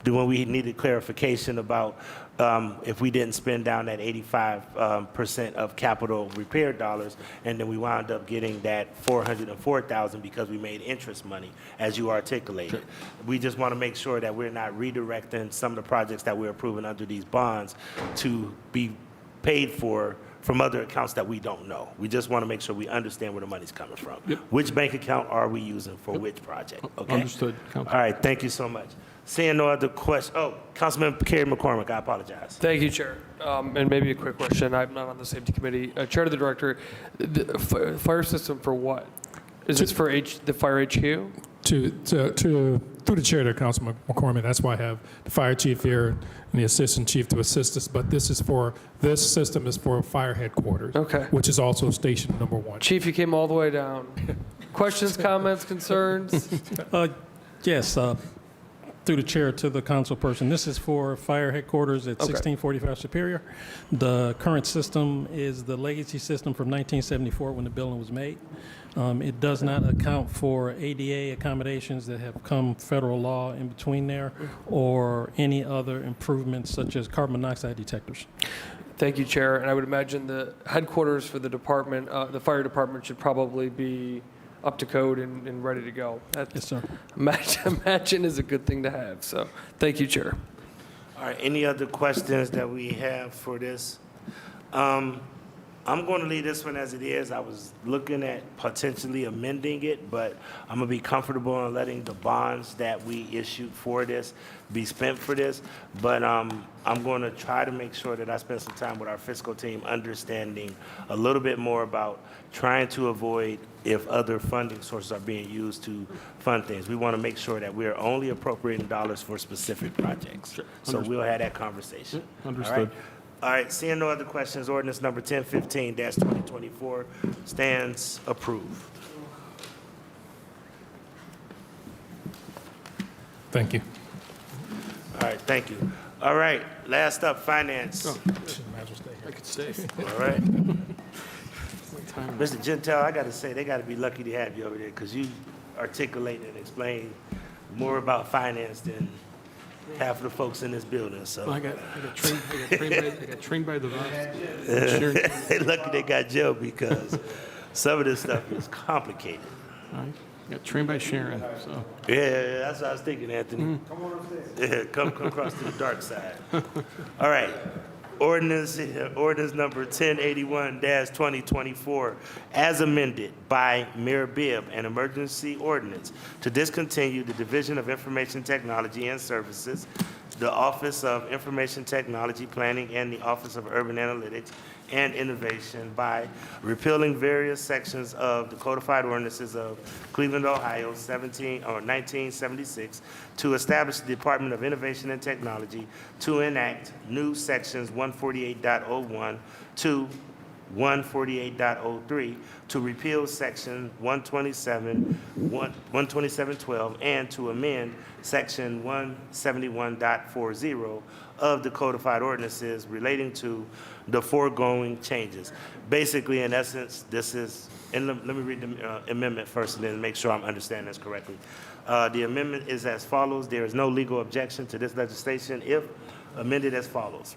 when we needed clarification about if we didn't spend down that 85% of capital repair dollars, and then we wound up getting that $404,000 because we made interest money, as you articulated. We just want to make sure that we're not redirecting some of the projects that we're approving under these bonds to be paid for from other accounts that we don't know. We just want to make sure we understand where the money's coming from. Which bank account are we using for which project? Okay? Understood, Council. All right, thank you so much. Seeing no other questions, Councilman Kerry McCormick, I apologize. Thank you, Chair. And maybe a quick question. I'm not on the safety committee. Chair to the director, the fire system for what? Is this for the fire HQ? Through the chair to Councilman McCormick, that's why I have the fire chief here and the assistant chief to assist us. But this system is for fire headquarters, Okay. which is also station number 1. Chief, you came all the way down. Questions, comments, concerns? Yes, through the chair to the council person. This is for fire headquarters at 1645 Superior. The current system is the legacy system from 1974 when the building was made. It does not account for ADA accommodations that have come federal law in between there, or any other improvements such as carbon monoxide detectors. Thank you, Chair. And I would imagine the headquarters for the department, the fire department, should probably be up to code and ready to go. Yes, sir. Imagine is a good thing to have. So, thank you, Chair. All right, any other questions that we have for this? I'm going to leave this one as it is. I was looking at potentially amending it, but I'm going to be comfortable in letting the bonds that we issued for this be spent for this. But I'm going to try to make sure that I spend some time with our fiscal team understanding a little bit more about trying to avoid if other funding sources are being used to fund things. We want to make sure that we're only appropriating dollars for specific projects. So we'll have that conversation. Understood. All right? All right, seeing no other questions, ordinance number 1015-2024 stands approved. Thank you. All right, thank you. All right, last up, finance. Might as well stay here. I could stay. All right. Mr. Gentile, I got to say, they got to be lucky to have you over there, because you articulate and explain more about finance than half of the folks in this building, so. I got trained by the boss. Lucky they got Joe, because some of this stuff is complicated. I got trained by Sharon, so. Yeah, that's what I was thinking, Anthony. Come on upstairs. Yeah, come across to the dark side. All right. Ordinance number 1081-2024, as amended by Mayor Bibb, an emergency ordinance to discontinue the Division of Information Technology and Services, the Office of Information Technology Planning, and the Office of Urban Analytics and Innovation by repealing various sections of the codified ordinances of Cleveland, Ohio, 1976, to establish the Department of Innovation and Technology, to enact new sections 148.01 to 148.03, to repeal section 127.12, and to amend section 171.40 of the codified ordinances relating to the foregoing changes. Basically, in essence, this is, and let me read the amendment first and then make sure I'm understanding this correctly. The amendment is as follows. There is no legal objection to this legislation if amended as follows.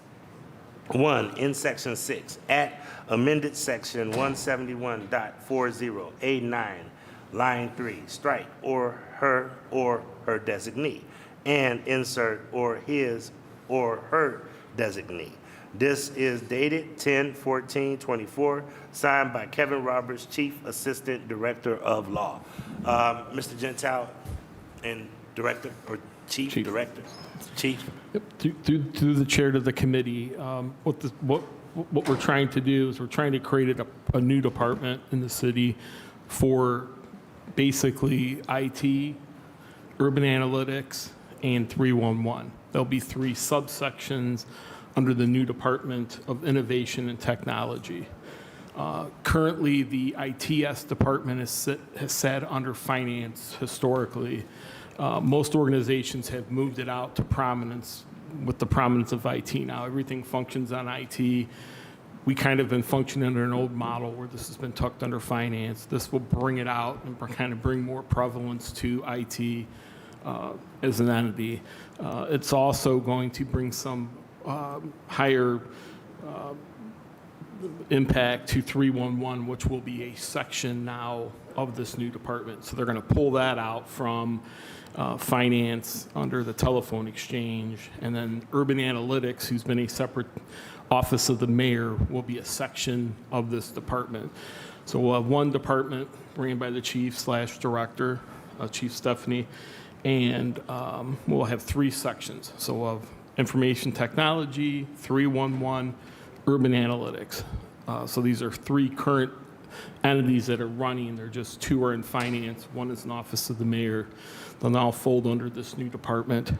1, in section 6, at amended section 171.40, A9, line 3, strike or her designee, and insert or his or her designee. This is dated 10/14/24, signed by Kevin Roberts, Chief Assistant Director of Law. Mr. Gentile and Director, or Chief, Director, Chief. Yep, through the chair to the committee, what we're trying to do is we're trying to create a new department in the city for basically IT, urban analytics, and 311. There'll be 3 subsections under the new Department of Innovation and Technology. Currently, the ITS department has sat under finance historically. Most organizations have moved it out to prominence with the prominence of IT now. Everything functions on IT. We kind of been functioning under an old model where this has been tucked under finance. This will bring it out and kind of bring more prevalence to IT as an entity. It's also going to bring some higher impact to 311, which will be a section now of this new department. So they're going to pull that out from finance under the telephone exchange, and then urban analytics, who's been a separate office of the mayor, will be a section of this department. So we'll have one department ran by the chief/director, Chief Stephanie, and we'll have 3 sections. So we'll have information technology, 311, urban analytics. So these are 3 current entities that are running. They're just 2 are in finance. 1 is an office of the mayor. They'll now fold under this new department.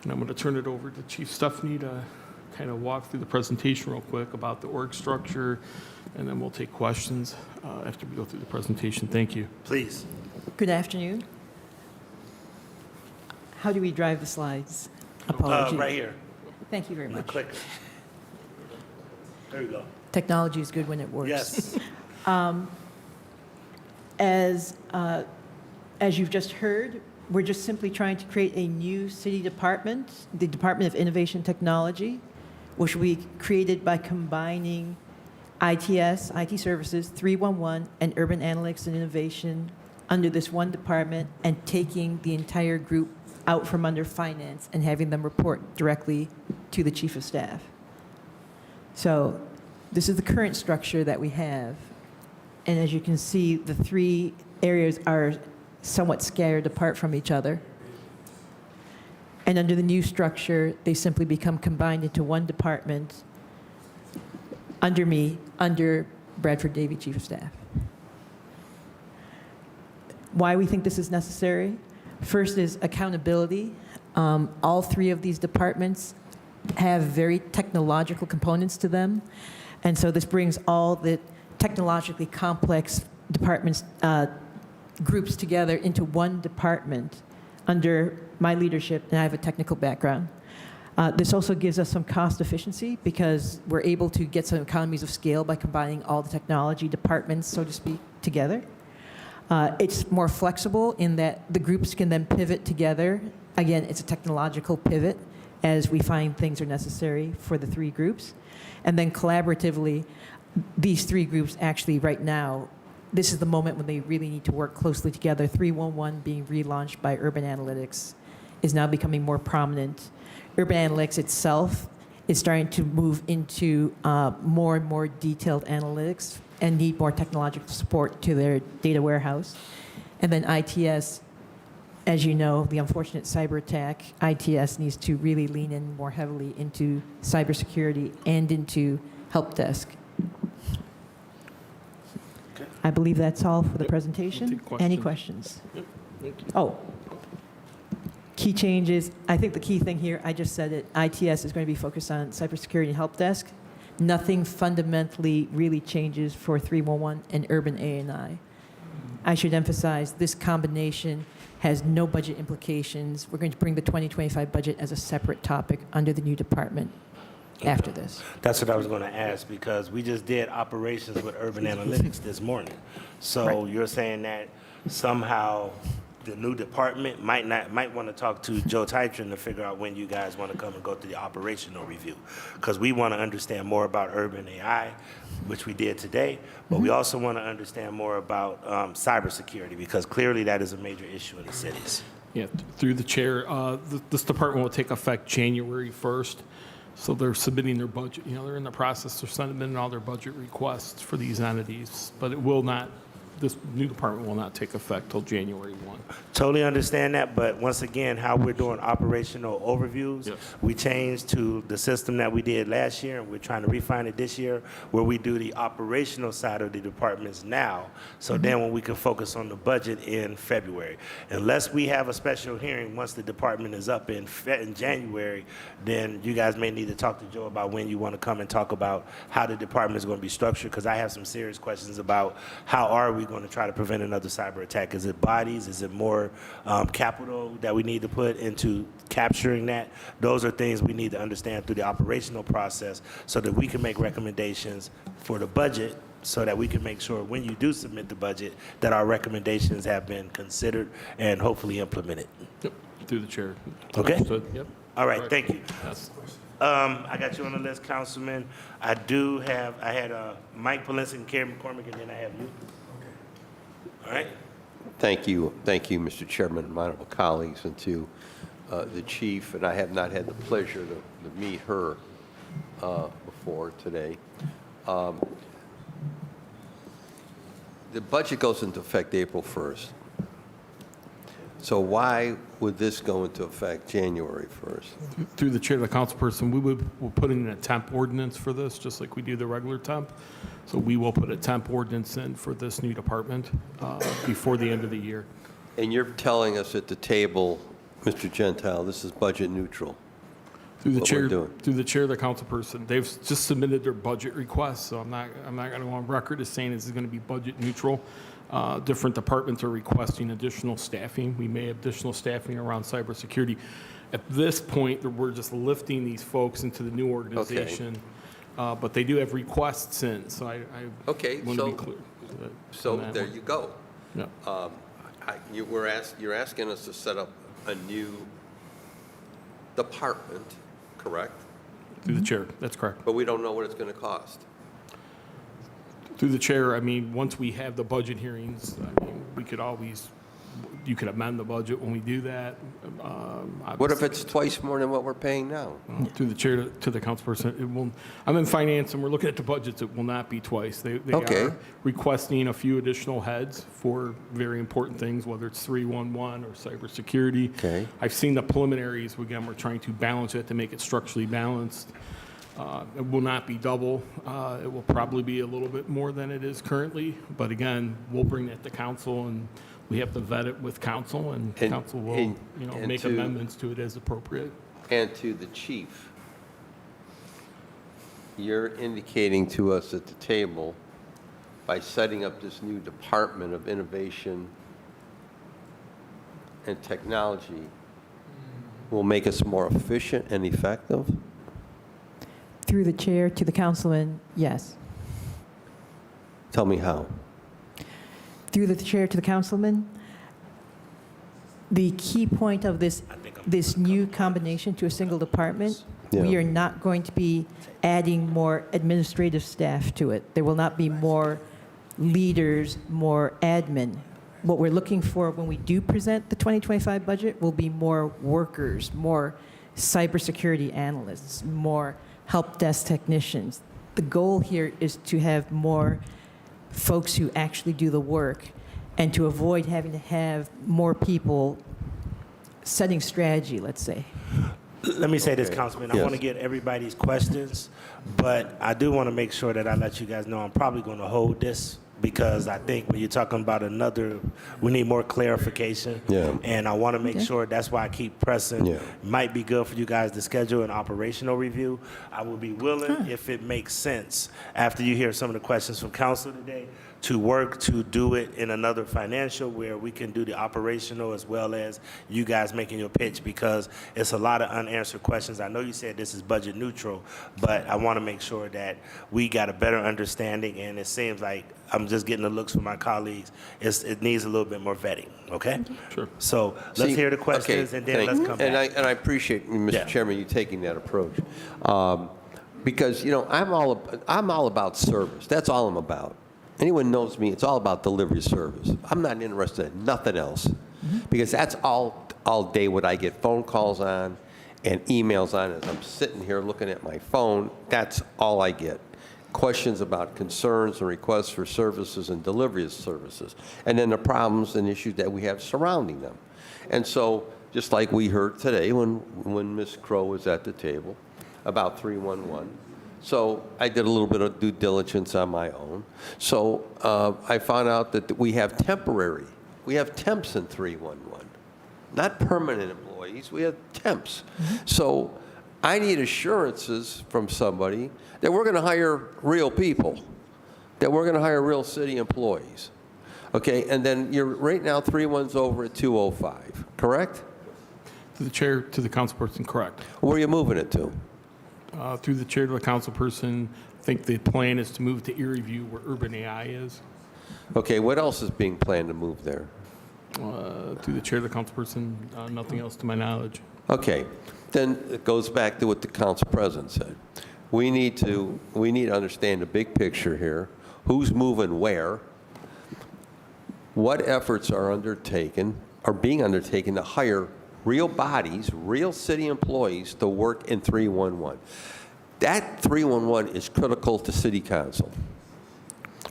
And I'm going to turn it over to Chief Stephanie to kind of walk through the presentation real quick about the org structure, and then we'll take questions after we go through the presentation. Thank you. Please. Good afternoon. How do we drive the slides? Apologies. Right here. Thank you very The much. clicker. There you go. Technology is good when it works. Yes. As you've just heard, we're just simply trying to create a new city department, the Department of Innovation Technology, which will be created by combining ITS, IT Services, 311, and Urban Analytics and Innovation under this one department, and taking the entire group out from under finance and having them report directly to the Chief of Staff. So this is the current structure that we have. And as you can see, the 3 areas are somewhat scattered apart from each other. And under the new structure, they simply become combined into one department under me, under Bradford Davey, Chief of Staff. Why we think this is necessary? First is accountability. All 3 of these departments have very technological components to them. And so this brings all the technologically complex departments, groups together into one department under my leadership, and I have a technical background. This also gives us some cost efficiency because we're able to get some economies of scale by combining all the technology departments, so to speak, together. It's more flexible in that the groups can then pivot together. Again, it's a technological pivot as we find things are necessary for the 3 groups. And then collaboratively, these 3 groups actually right now, this is the moment when they really need to work closely together. 311 being relaunched by Urban Analytics is now becoming more prominent. Urban Analytics itself is starting to move into more and more detailed analytics and need more technological support to their data warehouse. And then ITS, as you know, the unfortunate cyber attack, ITS needs to really lean in more heavily into cybersecurity and into help desk. I believe that's all for the presentation. Any questions? Oh, key changes. I think the key thing here, I just said it, ITS is going to be focused on cybersecurity and help desk. Nothing fundamentally really changes for 311 and Urban A&I. I should emphasize this combination has no budget implications. We're going to bring the 2025 budget as a separate topic under the new department after this. That's what I was going to ask, because we just did operations with Urban Analytics this morning. So you're saying that somehow the new department might want to talk to Joe Tytron to figure out when you guys want to come and go through the operational review, because we want to understand more about Urban AI, which we did today, but we also want to understand more about cybersecurity, because clearly that is a major issue in the cities. Yeah, through the chair, this department will take effect January 1st. So they're submitting their budget, they're in the process of sending in all their budget requests for these entities, but it will not this new department will not take effect till January 1. Totally understand that, but once again, how we're doing operational overviews, Yes. we changed to the system that we did last year, and we're trying to refine it this year, where we do the operational side of the departments now, so then when we can focus on the budget in February. Unless we have a special hearing once the department is up in January, then you guys may need to talk to Joe about when you want to come and talk about how the department is going to be structured, because I have some serious questions about how are we going to try to prevent another cyber attack. Is it bodies? Is it more capital that we need to put into capturing that? Those are things we need to understand through the operational process so that we can make recommendations for the budget, so that we can make sure when you do submit the budget that our recommendations have been considered and hopefully implemented. Yep, through the chair. Okay? Understood. Yep. All right, Correct. thank you. Yes. I got you on the list, Councilman. I had Mike Polinsky and Kerry McCormick, and then I have you. All right? Thank you, Mr. Chairman, my honorable colleagues, and to the chief. And I have not had the pleasure to meet her before today. The budget goes into effect April 1st. So why would this go into effect January 1st? Through the chair of the councilperson, we'll put in a temp ordinance for this, just like we do the regular temp. So we will put a temp ordinance in for this new department before the end of the year. And you're telling us at the table, Mr. Gentile, this is budget neutral? Through the What we're chair, doing. through the chair of the councilperson, they've just submitted their budget request, so I'm not going to go on record as saying this is going to be budget neutral. Different departments are requesting additional staffing. We may have additional staffing around cybersecurity. At this point, we're just lifting these folks into the new organization. But they do have requests in, so I Okay, want to be clear. so on that there one. you go. Yeah. You're asking us to set up a new department, correct? Through the chair, that's correct. But we don't know what it's going to cost. Through the chair, I mean, once we have the budget hearings, I mean, you could amend the budget when we do that. What if it's twice more than what we're paying now? Through the chair to the councilperson, it will, I'm in finance and we're looking at the budgets, it will not be twice. They Okay. are requesting a few additional heads for very important things, whether it's 311 or cybersecurity. Okay. I've seen the preliminaries, again, we're trying to balance it to make it structurally balanced. It will not be double. It will probably be a little bit more than it is currently. But again, we'll bring that to council, and we have to vet it with council, and council will, make amendments to it as appropriate. And to the chief, you're indicating to us at the table, by setting up this new Department of Innovation and Technology, will make us more efficient and effective? Through the chair to the councilman, yes. Tell me how. Through the chair to the councilman, the key point of this new combination to a single department, we Yeah. are not going to be adding more administrative staff to it. There will not be more leaders, more admin. What we're looking for when we do present the 2025 budget will be more workers, more cybersecurity analysts, more help desk technicians. The goal here is to have more folks who actually do the work and to avoid having to have more people setting strategy, let's say. Let me say this, Okay. Councilman. Yes. I want to get everybody's questions, but I do want to make sure that I let you guys know I'm probably going to hold this, because I think when you're talking about we need more clarification. Yeah. And I want to make Okay. sure, that's why I keep pressing. Yeah. Might be good for you guys to schedule an operational review. I will be willing, if it makes sense, after you hear some of the questions from council today, to work to do it in another financial where we can do the operational as well as you guys making your pitch, because it's a lot of unanswered questions. I know you said this is budget neutral, but I want to make sure that we got a better understanding, and it seems like I'm just getting the looks from my colleagues. It needs a little bit more vetting, okay? Sure. So let's See, hear the questions, okay, and then thank let's you. come back. And I appreciate, Mr. Yeah. Chairman, you taking that approach. Because, I'm all about service. That's all I'm about. Anyone knows me, it's all about delivery service. I'm not interested in nothing else. Because that's all day what I get phone calls on and emails on as I'm sitting here looking at my phone. That's all I get. questions about concerns and requests for services and delivery of services, and then the problems and issues that we have surrounding them. And so, just like we heard today when Ms. Crow was at the table about 311, so I did a little bit of due diligence on my own. So I found out that we have temps in 311, not permanent employees, we have temps. So I need assurances from somebody that we're going to hire real people, that we're going to hire real city employees. Okay, and then you're right now 3-1's over at 205, correct? To the chair, to the councilperson, correct. Where are you moving it to? Through the chair to the councilperson, I think the plan is to move to Erie View where Urban AI is. Okay, what else is being planned to move there? Through the chair to the councilperson, nothing else to my knowledge. Okay, then it goes back to what the council president said. We need to understand the big picture here. Who's moving where? What efforts are being undertaken to hire real bodies, real city employees to work in 311. That 311 is critical to city council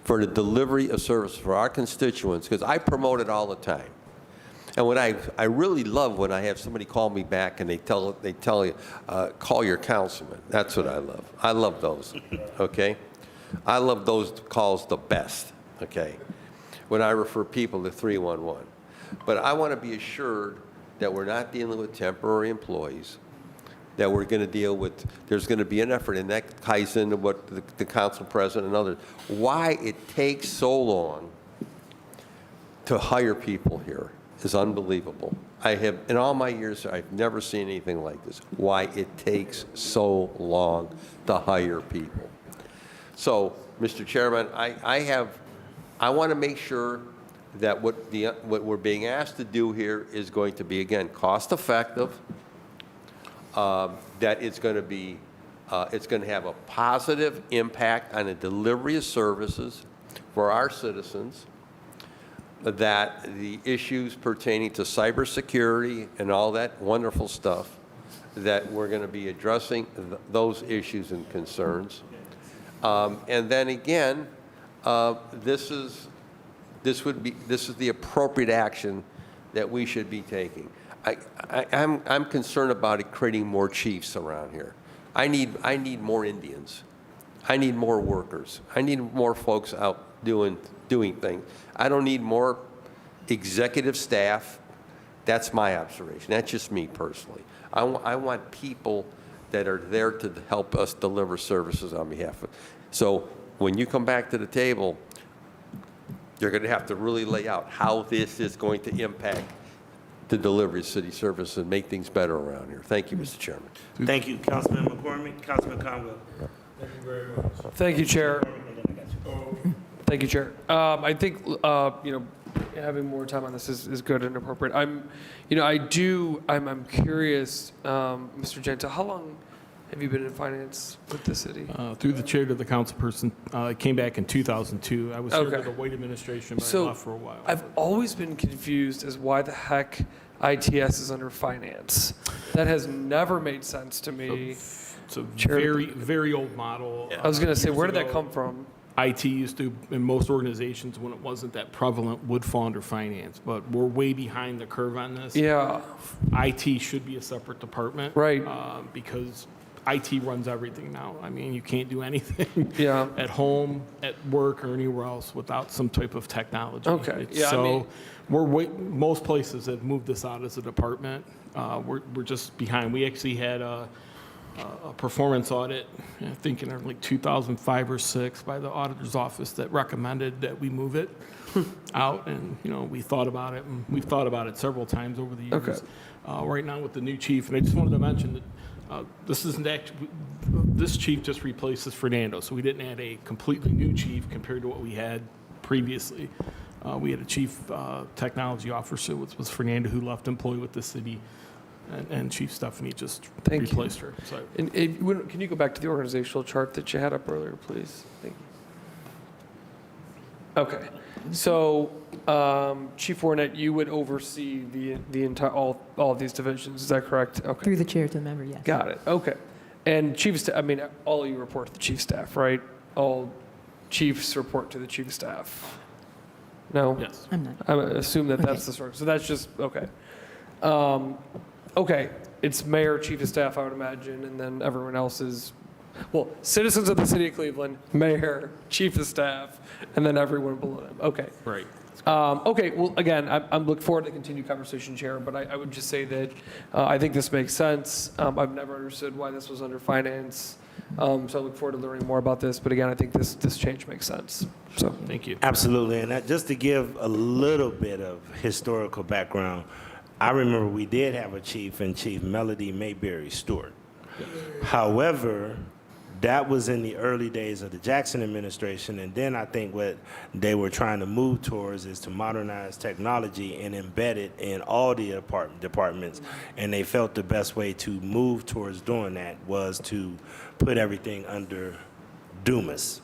for the delivery of service for our constituents, because I promote it all the time. And what I really love when I have somebody call me back and they tell you, call your councilman. That's what I love. I love those, okay? I love those calls the best, okay, when I refer people to 311. But I want to be assured that we're not dealing with temporary employees, that we're going to deal with, there's going to be an effort, and that ties into what the council president and others, why it takes so long to hire people here is unbelievable. In all my years, I've never seen anything like this, why it takes so long to hire people. So, Mr. Chairman, I want to make sure that what we're being asked to do here is going to be, again, cost effective, that it's going to have a positive impact on the delivery of services for our citizens, that the issues pertaining to cybersecurity and all that wonderful stuff, that we're going to be addressing those issues and concerns. And then again, this is the appropriate action that we should be taking. I'm concerned about it creating more chiefs around here. I need more Indians. I need more workers. I need more folks out doing things. I don't need more executive staff. That's my observation. That's just me personally. I want people that are there to help us deliver services on behalf of. So when you come back to the table, you're going to have to really lay out how this is going to impact the delivery of city service and make things better around here. Thank you, Mr. Chairman. Thank you, Councilman McCormick. Councilman Conwell. Thank you very much. Thank you, Chair. Thank you, Chair. I think having more time on this is good and appropriate. I'm curious, Mr. Genta, how long have you been in finance with the city? Through the chair to the councilperson, I came back in 2002. I was here with the White administration, but I left for a while. I've always been confused as why the heck ITS is under finance. That has never made sense to me. It's a very, very old model. I was going to say, where did that ago, come from? IT used to, in most organizations, when it wasn't that prevalent, would fall under finance. But we're way behind the curve on this. Yeah. IT should be a separate department. Right. Because IT runs everything now. I mean, you can't do anything Yeah. at home, at work, or anywhere else without some type of technology. Okay. Yeah, So most places have moved this out as a department. We're just behind. We actually had a performance audit, I think in like 2005 or 6, by the auditor's office that recommended that we move it out. And we thought about it, and we've thought about it several times over the years. Okay. Right now with the new chief, and I just wanted to mention that this chief just replaces Fernando, so we didn't add a completely new chief compared to what we had previously. We had a chief technology officer, which was Fernando, who left employee with the city, and Chief Stephanie just replaced her. So. And can you go back to the organizational chart that you had up earlier, please? Thank you. Okay. So, Chief Warnett, you would oversee the entire all of these divisions. Is that correct? Okay. Through the chair to the member, yes. Got it. Okay. And all you report to the chief staff, right? all chiefs report to the chief of staff. No? Yes. I'm not. I assume that that's the structure. So that's just, okay. Okay, it's mayor, chief of staff, I would imagine, and then everyone else is, well, citizens of the city of Cleveland, mayor, chief of staff, and then everyone below them. Okay. Right. Okay, well, again, I'm looking forward to the continued conversation, Chair, but I would just say that I think this makes sense. I've never understood why this was under finance, so I look forward to learning more about this. But again, I think this change makes sense. So Thank you. Absolutely, and just to give a little bit of historical background, I remember we did have a chief and Chief Melody Mayberry Stewart. However, that was in the early days of the Jackson administration, and then I think what they were trying to move towards is to modernize technology and embed it in all the departments, and they felt the best way to move towards doing that was to put everything under Dumas.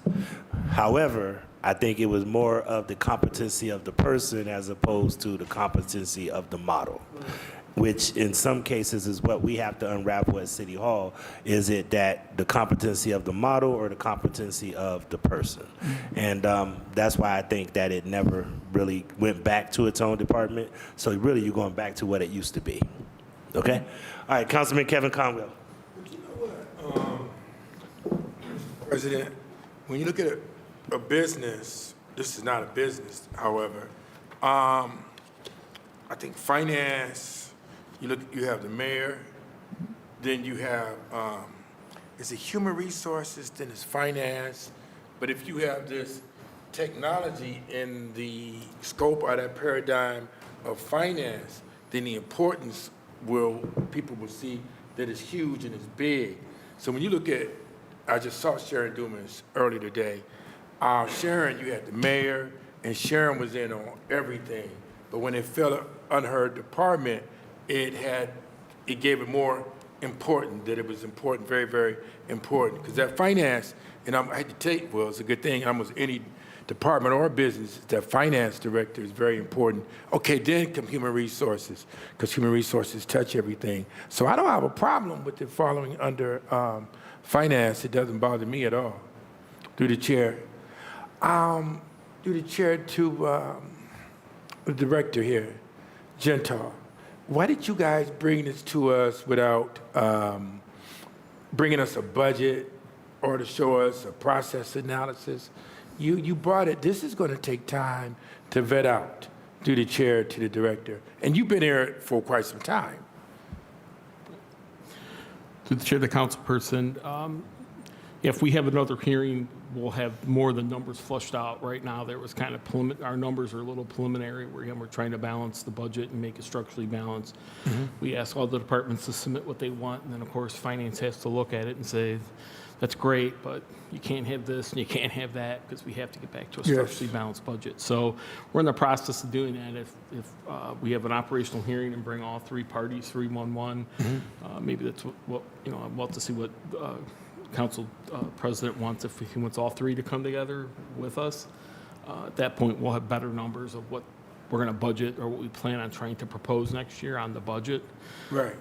However, I think it was more of the competency of the person as opposed to the competency of the model, which in some cases is what we have to unravel at City Hall. Is it that the competency of the model or the competency of the person? And that's why I think that it never really went back to its own department. So really you're going back to what it used to be. Okay? All right, Councilman Kevin Conwell. President, when you look at a business, this is not a business, however, I think finance, you have the mayor, then you have, is it human resources, then it's finance, but if you have this technology in the scope or that paradigm of finance, then the importance people will see that it's huge and it's big. So when you look at, I just saw Sharon Dumas earlier today. Sharon, you had the mayor, and Sharon was in on everything. But when it fell under her department, it gave it more important, that it was important, very, very important. Because that finance, and I had to take, well, it's a good thing, almost any department or business, that finance director is very important. Okay, then come human resources, because human resources touch everything. So I don't have a problem with it falling under finance. It doesn't bother me at all. Through the chair. Through the chair to the director here, Gentile. Why did you guys bring this to us without bringing us a budget or to show us a process analysis? You brought it. This is going to take time to vet out through the chair to the director. And you've been here for quite some time. To the chair, the council person, if we have another hearing, we'll have more of the numbers flushed out. Right now, there was kind of our numbers are a little preliminary. We're trying to balance the budget and make it structurally balanced. We ask all the departments to submit what they want, and then of course finance has to look at it and say, that's great, but you can't have this and you can't have that, because we have to get back to a structurally balanced budget. So we're in the process of doing that. If we have an operational hearing and bring all three parties, 311, maybe that's what I'd love to see what council president wants, if he wants all three to come together with us. At that point, we'll have better numbers of what we're going to budget or what we plan on trying to propose next year on the budget. Right.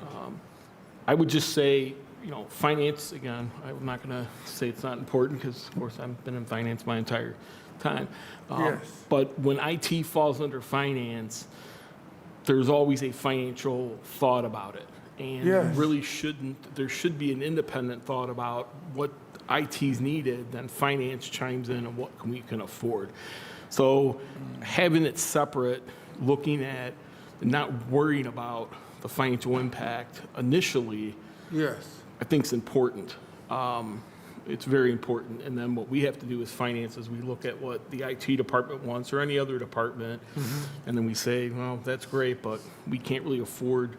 I would just say, finance, again, I'm not going to say it's not important, because of course I've been in finance my entire time. But when IT falls under finance, there's always a financial thought about it. And there should be an independent thought about what IT's needed, then finance chimes in on what we can afford. So having it separate, looking at, not worrying about the financial impact initially, I think is important. It's very important. And then what we have to do as finance is we look at what the IT department wants or any other department, and then we say, well, that's great, but we can't really afford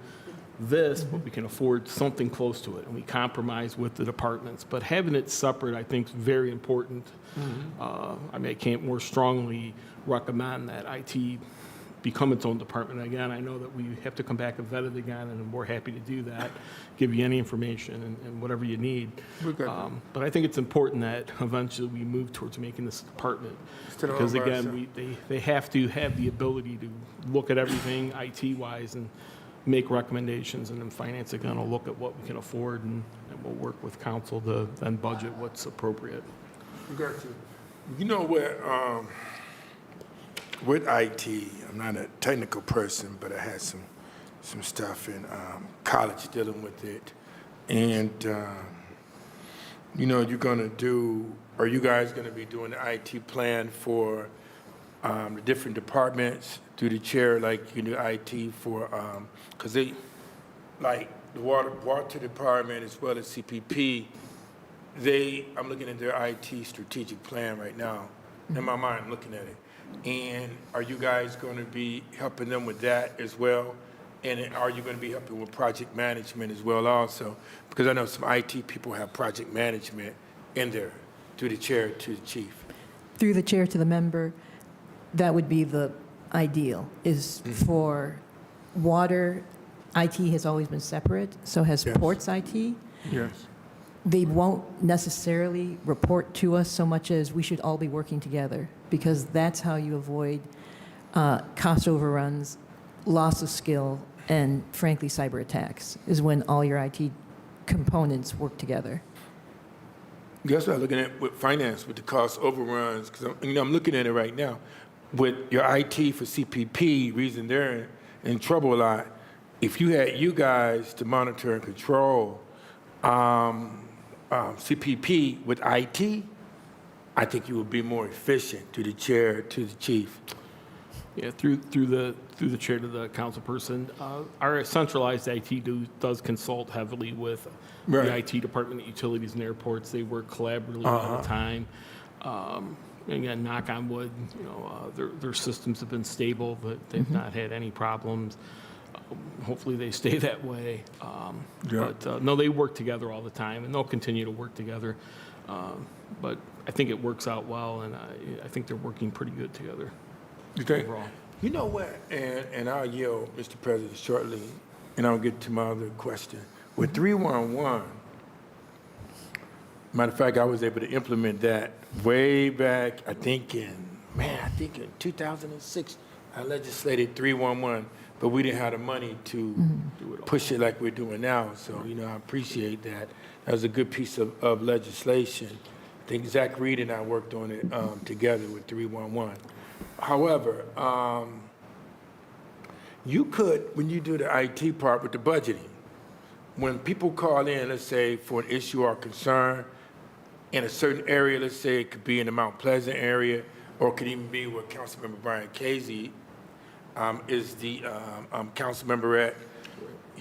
this, but we can afford something close to it, and we compromise with the departments. But having it separate, I think, is very important. I can't more strongly recommend that IT become its own department. Again, I know that we have to come back and vet it again, and we're happy to do that, give you any information and whatever you need. But I think it's important that eventually we move towards making this a department. Because again, they have to have the ability to look at everything IT-wise and make recommendations, and then finance again will look at what we can afford, and we'll work with council to then budget what's appropriate. Got you. You know what? With IT, I'm not a technical person, but I had some stuff in college dealing with it, and you're gonna do. Are you guys gonna be doing the IT plan for the different departments through the chair, like you do IT for? Because they, like the water department as well as CPP. I'm looking at their IT strategic plan right now. In my mind, I'm looking at it. And are you guys going to be helping them with that as well? And are you going to be helping with project management as well also? Because I know some IT people have project management in there, through the chair to the chief. Through the chair to the member, that would be the ideal, is for water, IT has always been separate, so has ports IT. Yes. They won't necessarily report to us so much as we should all be working together, because that's how you avoid cost overruns, loss of skill, and frankly, cyber attacks, is when all your IT components work together. That's what I'm looking at with finance, with the cost overruns, because I'm looking at it right now. With your IT for CPP, reason they're in trouble a lot, if you had you guys to monitor and control CPP with IT, I think you would be more efficient to the chair, to the chief. Yeah, through the chair to the council person, our centralized IT does consult heavily with the IT department at utilities and airports. They work collaboratively all the time. Again, knock on wood, their systems have been stable, but they've not had any problems. Hopefully they stay that way. But no, they work together all the time, and they'll continue to work together. But I think it works out well, and I think they're working pretty good together. Overall. You know what, and I'll yield, Mr. President, shortly, and I'll get to my other question. With 311, matter of fact, I was able to implement that way back, I think in 2006, I legislated 311, but we didn't have the money to push it like we're doing now. So, I appreciate that. That was a good piece of legislation. I think Zach Reed and I worked on it together with 311. However, you could, when you do the IT part with the budgeting, when people call in, let's say, for an issue or concern in a certain area, let's say it could be in the Mount Pleasant area, or it could even be where Councilmember Brian Casey is the council member at,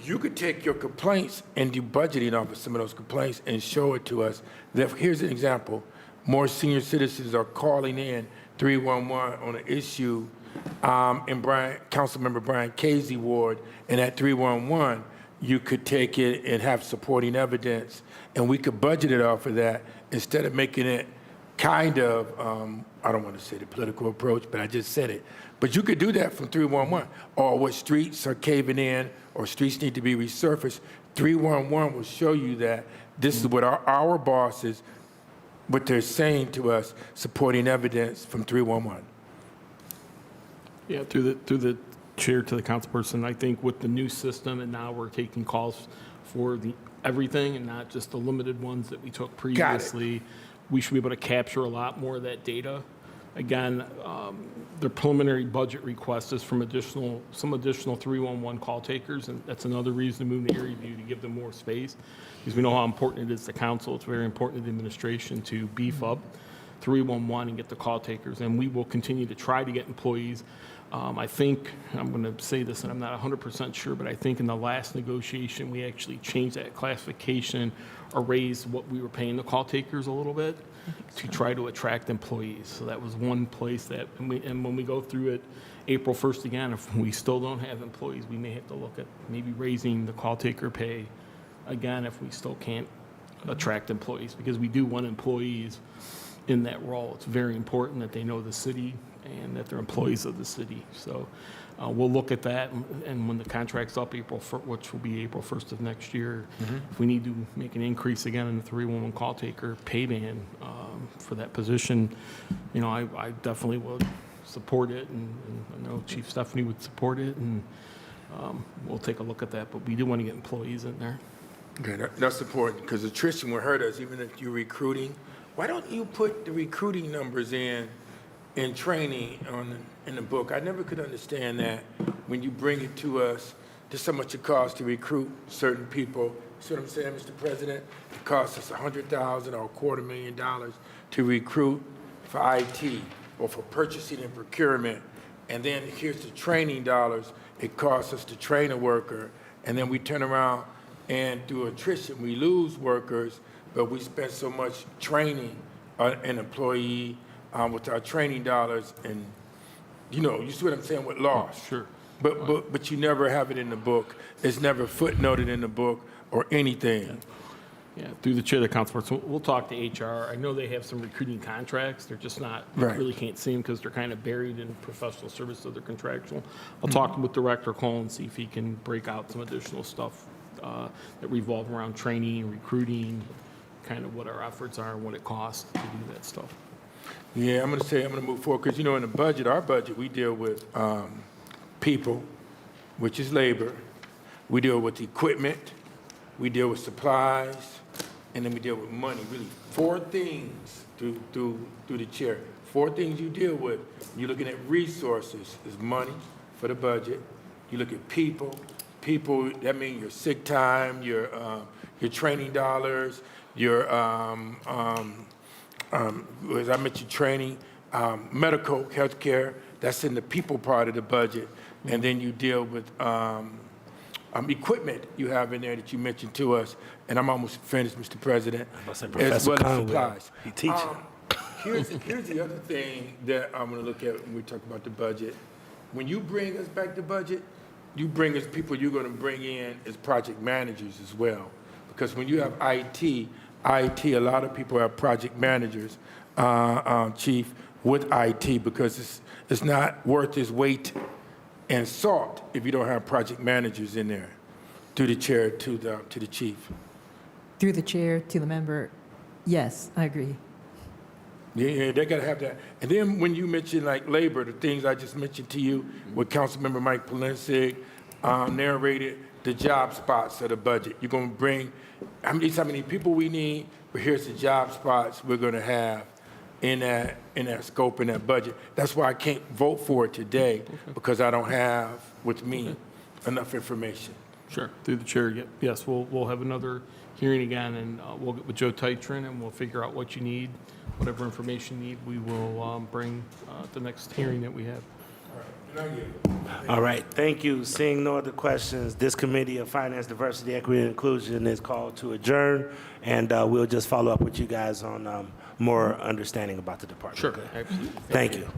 you could take your complaints and do budgeting off of some of those complaints and show it to us. Here's an example. More senior citizens are calling in 311 on an issue in Councilmember Brian Casey ward, and at 311, you could take it and have supporting evidence, and we could budget it off of that instead of making it kind of, I don't want to say the political approach, but I just said it. But you could do that from 311. Or what streets are caving in or streets need to be resurfaced. 311 will show you that this is what our bosses, what they're saying to us, supporting evidence from 311. Yeah, through the chair to the council person, I think with the new system, and now we're taking calls for everything and not just the limited ones that we took previously, we should be able to capture a lot more of that data. Again, the preliminary budget request is from some additional 311 call takers, and that's another reason to move to area view, to give them more space, because we know how important it is to council. It's very important to the administration to beef up 311 and get the call takers, and we will continue to try to get employees. I think, I'm going to say this and I'm not 100% sure, but I think in the last negotiation, we actually changed that classification or raised what we were paying the call takers a little bit to try to attract employees. So that was one place that, and when we go through it April 1st again, if we still don't have employees, we may have to look at maybe raising the call taker pay again if we still can't attract employees, because we do want employees in that role. It's very important that they know the city and that they're employees of the city. So we'll look at that, and when the contract's up April 1st, which will be April 1st of next year, if we need to make an increase again in the 311 call taker pay band for that position, I definitely would support it, and I know Chief Stephanie would support it, and we'll take a look at that, but we do want to get employees in there. Okay, that's important, because attrition will hurt us, even if you're recruiting why don't you put the recruiting numbers in training in the book? I never could understand that when you bring it to us, just how much it costs to recruit certain people. See what I'm saying, Mr. President? It costs us $100,000 or $250,000 to recruit for IT or for purchasing and procurement. And then here's the training dollars. It costs us to train a worker. And then we turn around and through attrition, we lose workers, but we spend so much training an employee with our training dollars, and you see what I'm saying, with loss. Sure. But you never have it in the book. It's never footnoted in the book or anything. Yeah, through the chair of the council, so we'll talk to HR. I know they have some recruiting contracts. They're just not, you Right. really can't see them because they're kind of buried in professional services, so they're contractual. I'll talk with Director Cole and see if he can break out some additional stuff that revolve around training, recruiting, kind of what our efforts are and what it costs to do that stuff. Yeah, I'm going to move forward because, in the budget, our budget, we deal with people, which is labor. We deal with equipment. We deal with supplies. And then we deal with money. Really, 4 things through the chair. 4 things you deal with. You're looking at resources. Is money for the budget. You look at people. People, that means your sick time, your training dollars, your as I mentioned, training, medical, health care, that's in the people part of the budget. And then you deal with equipment you have in there that you mentioned to us. And I'm almost finished, Mr. President, as well as supplies. He teaching. Here's the other thing that I'm going to look at when we talk about the budget. When you bring us back the budget, you bring us people you're going to bring in as project managers as well. Because when you have IT, a lot of people have project managers, Chief, with IT, because it's not worth its weight in salt if you don't have project managers in there. Through the chair to the chief. Through the chair to the member, yes, I agree. Yeah, they got to have that. And then when you mention like labor, the things I just mentioned to you, with Councilmember Mike Polensek narrated, the job spots of the budget. You're going to bring how many people we need, but here's the job spots we're going to have in that scope, in that budget. That's why I can't vote for it today, because I don't have with me enough information. Sure, through the chair, yes, we'll have another hearing again, and we'll get with Joe Titron, and we'll figure out what you need, whatever information you need, we will bring at the next hearing that we have. All right, thank you. Seeing no other questions, this Committee of Finance, Diversity, Equity, and Inclusion is called to adjourn, and we'll just follow up with you guys on more understanding about the department. Sure, Okay? absolutely. Thank you.